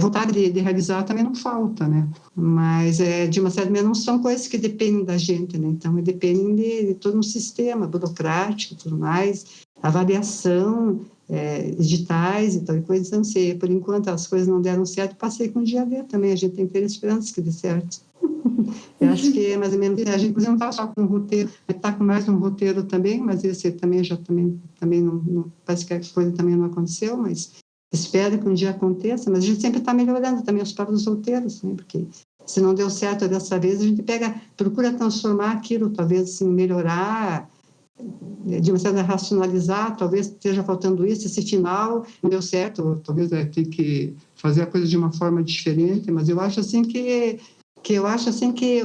vontade de realizar também não falta, né? Mas, de uma certa maneira, não são coisas que dependem da gente, né? Então, dependem de todo um sistema burocrático e tudo mais, avaliação, editais e tal, e coisas não sei. Por enquanto, as coisas não deram certo, passei com o dia a dia também. A gente tem que ter esperança que dê certo. Eu acho que é mais ou menos, a gente não está só com um roteiro, está com mais um roteiro também, mas esse também não, parece que a coisa também não aconteceu, mas espero que um dia aconteça, mas a gente sempre está melhorando também os próprios roteiros, né? Porque se não deu certo dessa vez, a gente procura transformar aquilo, talvez assim, melhorar, de uma certa racionalizar, talvez esteja faltando isso, esse final não deu certo, talvez tem que fazer a coisa de uma forma diferente, mas eu acho assim que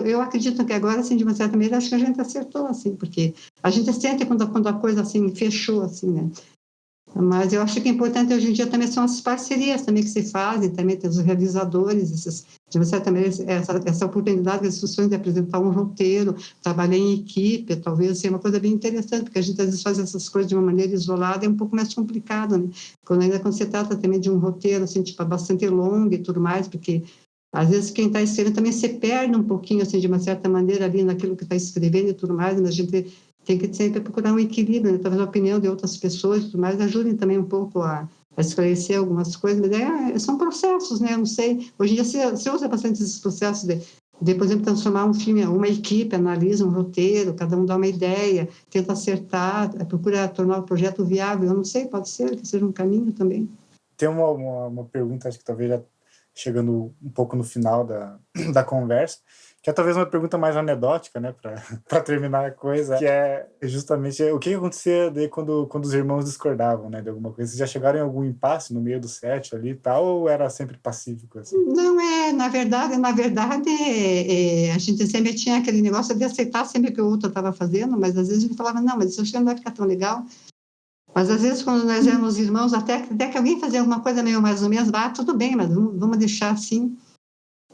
eu acredito que agora, assim, de uma certa maneira, acho que a gente acertou, assim, porque a gente sente quando a coisa, assim, fechou, assim, né? Mas eu acho que é importante hoje em dia também são as parcerias também que se fazem, também tem os realizadores, de uma certa maneira, essa oportunidade que as pessoas de apresentar um roteiro, trabalhar em equipe, talvez seja uma coisa bem interessante, porque a gente às vezes faz essas coisas de uma maneira isolada, é um pouco mais complicado, né? Quando você trata também de um roteiro, assim, tipo, bastante longo e tudo mais, porque às vezes quem está escrevendo também se perde um pouquinho, assim, de uma certa maneira ali naquilo que está escrevendo e tudo mais, mas a gente tem que sempre procurar um equilíbrio, né? Talvez a opinião de outras pessoas e tudo mais ajudem também um pouco a esclarecer algumas coisas, mas são processos, né? Eu não sei, hoje em dia se usa bastante esses processos de, por exemplo, transformar um filme, uma equipe analisa um roteiro, cada um dá uma ideia, tenta acertar, procura tornar o projeto viável, eu não sei, pode ser que seja um caminho também. Tem uma pergunta, acho que talvez já chegando um pouco no final da conversa, Que é talvez uma pergunta mais anedótica, né, para terminar a coisa, que é justamente o que acontecia daí quando os irmãos discordavam, né, de alguma coisa. Vocês já chegaram em algum impasse no meio do set ali e tal, ou era sempre pacífico, assim? Não é, na verdade, a gente sempre tinha aquele negócio de aceitar sempre o que o outro estava fazendo, mas às vezes a gente falava, não, mas isso acho que não vai ficar tão legal. Mas às vezes, quando nós éramos irmãos, até que alguém fazia alguma coisa meio mais ou menos, tudo bem, mas vamos deixar assim.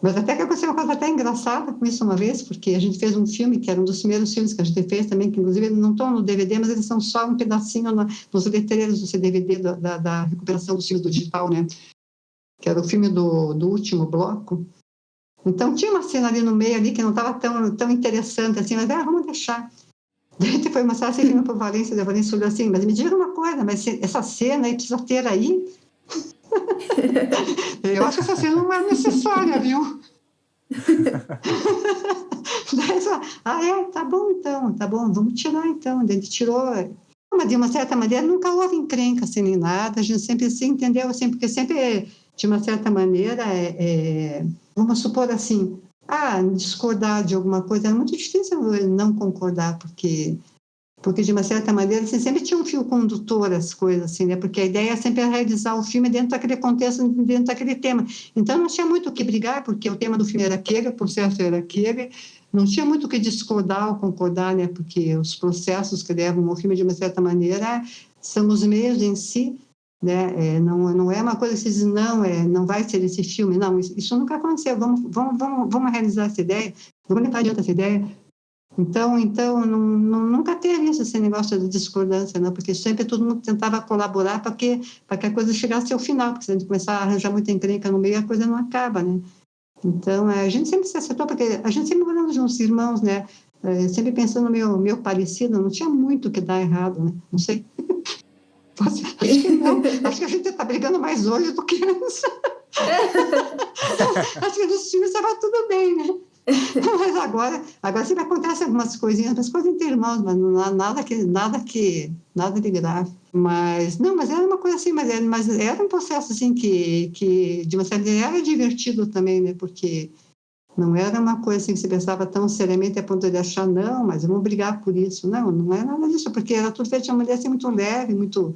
Mas até que aconteceu uma coisa até engraçada com isso uma vez, porque a gente fez um filme, que era um dos primeiros filmes que a gente fez também, que inclusive não estão no DVD, mas eles são só um pedacinho nos letreiros do DVD da recuperação dos filmes do digital, né? Que era o filme do último bloco. Então tinha uma cena ali no meio ali que não estava tão interessante assim, mas vamos deixar. Daí foi mostrar esse filme para o Valência, o Valência olhou assim, mas me diga uma coisa, mas essa cena aí precisa ter aí? Eu acho que essa cena não é necessária, viu? Daí só, tá bom então, tá bom, vamos tirar então. Daí ele tirou. Mas de uma certa maneira nunca houve encrenca assim, nem nada, a gente sempre se entendeu assim, porque sempre, de uma certa maneira, vamos supor assim, discordar de alguma coisa, é muito difícil não concordar, porque de uma certa maneira assim, sempre tinha um fio condutor as coisas assim, né? Porque a ideia sempre era realizar o filme dentro daquele contexto, dentro daquele tema. Então não tinha muito o que brigar, porque o tema do filme era aquele, o processo era aquele, não tinha muito o que discordar ou concordar, né? Porque os processos que levam ao filme de uma certa maneira são os meios em si, né? Não é uma coisa que se diz não vai ser esse filme, não, isso nunca aconteceu. Vamos realizar essa ideia, vamos levar adiante essa ideia. Então nunca teve esse negócio de discordância, não, porque sempre todo mundo tentava colaborar para que a coisa chegasse ao final, porque se a gente começar a arranjar muita encrenca no meio, a coisa não acaba, né? Então, a gente sempre se acertou, porque a gente sempre morando juntos, irmãos, né? Sempre pensando meio parecido, não tinha muito que dar errado, né? Não sei. Acho que não. Acho que a gente está brigando mais hoje do que antes. Acho que nos filmes estava tudo bem, né? Mas agora sempre acontecem algumas coisinhas, mas coisas entre irmãos, mas não há nada de grave. Mas era uma coisa assim, mas era um processo assim que de uma certa maneira era divertido também, né? Porque não era uma coisa assim que se pensava tão seriamente a ponto de achar, não, mas vamos brigar por isso. Não é nada disso, porque era tudo feito de uma maneira assim, muito leve, muito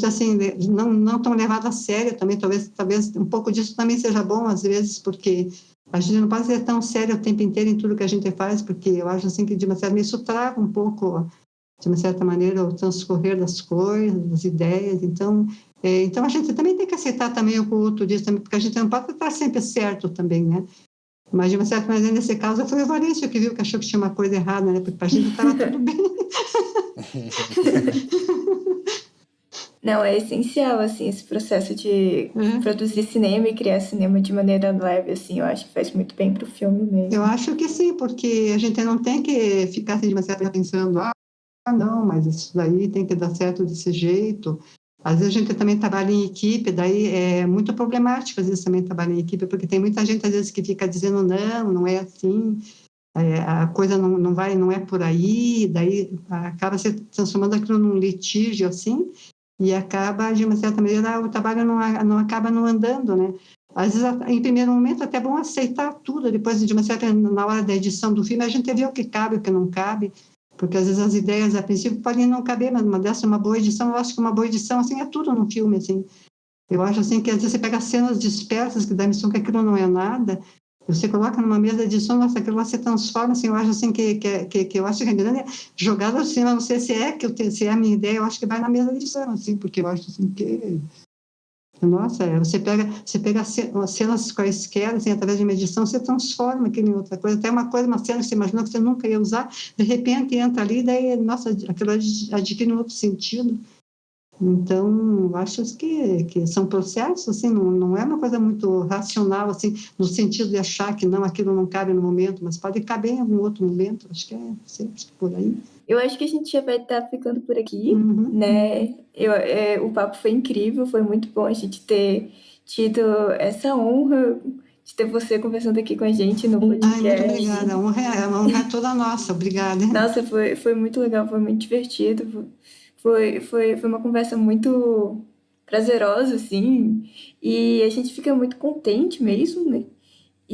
assim, não tão levado a sério também. Talvez um pouco disso também seja bom às vezes, porque a gente não pode ser tão sério o tempo inteiro em tudo que a gente faz, porque eu acho assim que de uma certa maneira isso trava um pouco, de uma certa maneira, o transcorrer das coisas, das ideias. Então a gente também tem que aceitar também o que o outro diz também, porque a gente não pode estar sempre certo também, né? Mas de uma certa maneira, nesse caso, foi o Valêncio que viu que achou que tinha uma coisa errada, né? Porque para a gente estava tudo bem. Não, é essencial, assim, esse processo de produzir cinema e criar cinema de maneira leve, assim, eu acho que faz muito bem pro filme mesmo. Eu acho que sim, porque a gente não tem que ficar assim, de uma certa maneira pensando, não, mas isso daí tem que dar certo desse jeito. Às vezes a gente também trabalha em equipe, daí é muito problemático às vezes também trabalhar em equipe, porque tem muita gente às vezes que fica dizendo não é assim, a coisa não é por aí, daí acaba se transformando aquilo num litígio assim, e acaba, de uma certa maneira, o trabalho não acaba não andando, né? Às vezes, em primeiro momento, até é bom aceitar tudo, depois, de uma certa, na hora da edição do filme, a gente vê o que cabe, o que não cabe, porque às vezes as ideias, a princípio, podem não caber, mas uma boa edição, eu acho que uma boa edição, assim, é tudo no filme, assim. Eu acho, assim, que às vezes você pega cenas dispersas, que dá a impressão que aquilo não é nada, você coloca numa mesa de som, nossa, aquilo lá se transforma, assim, eu acho, assim, que eu acho que a grande jogada do cinema, não sei se é a minha ideia, eu acho que vai na mesa de som, assim, porque eu acho, assim, que... Nossa, você pega cenas quaisquer, assim, através de uma edição, você transforma aquilo em outra coisa. Até uma cena que você imaginou que você nunca ia usar, de repente entra ali, daí, nossa, aquilo adquire um outro sentido. Então, acho que são processos, assim, não é uma coisa muito racional, assim, no sentido de achar que não, aquilo não cabe no momento, mas pode caber em algum outro momento, acho que é sempre por aí. Eu acho que a gente já vai estar ficando por aqui, né? O papo foi incrível, foi muito bom a gente ter tido essa honra de ter você conversando aqui com a gente no podcast. Muito obrigada, a honra é toda nossa, obrigada. Nossa, foi muito legal, foi muito divertido, foi uma conversa muito prazerosa, assim, e a gente fica muito contente mesmo, né?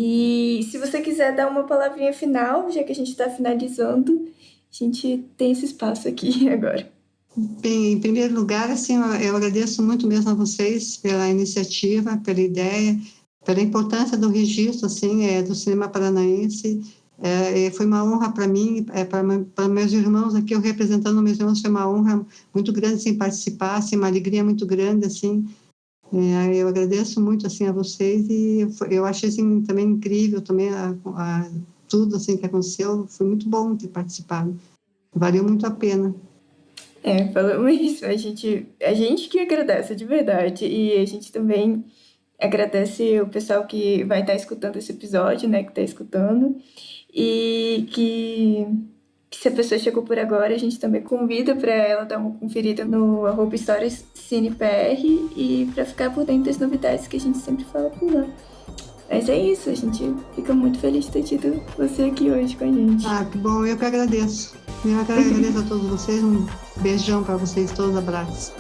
E se você quiser dar uma palavrinha final, já que a gente está finalizando, a gente tem esse espaço aqui agora. Bem, em primeiro lugar, assim, eu agradeço muito mesmo a vocês pela iniciativa, pela ideia, pela importância do registro, assim, do cinema paranaense. Foi uma honra para mim, para meus irmãos aqui, eu representando meus irmãos, foi uma honra muito grande, assim, participar, assim, uma alegria muito grande, assim. Eu agradeço muito, assim, a vocês e eu achei, assim, também incrível, também tudo, assim, que aconteceu. Foi muito bom ter participado. Valeu muito a pena. Falamos isso. A gente que agradece de verdade. E a gente também agradece o pessoal que vai estar escutando esse episódio, né? Que está escutando. E que se a pessoa chegou por agora, a gente também convida para ela dar uma conferida no @HistóriasCinePR e para ficar por dentro das novidades que a gente sempre fala por lá. Mas é isso, a gente fica muito feliz de ter tido você aqui hoje com a gente. Que bom, eu que agradeço. Eu que agradeço a todos vocês, um beijão para vocês todos, abraços.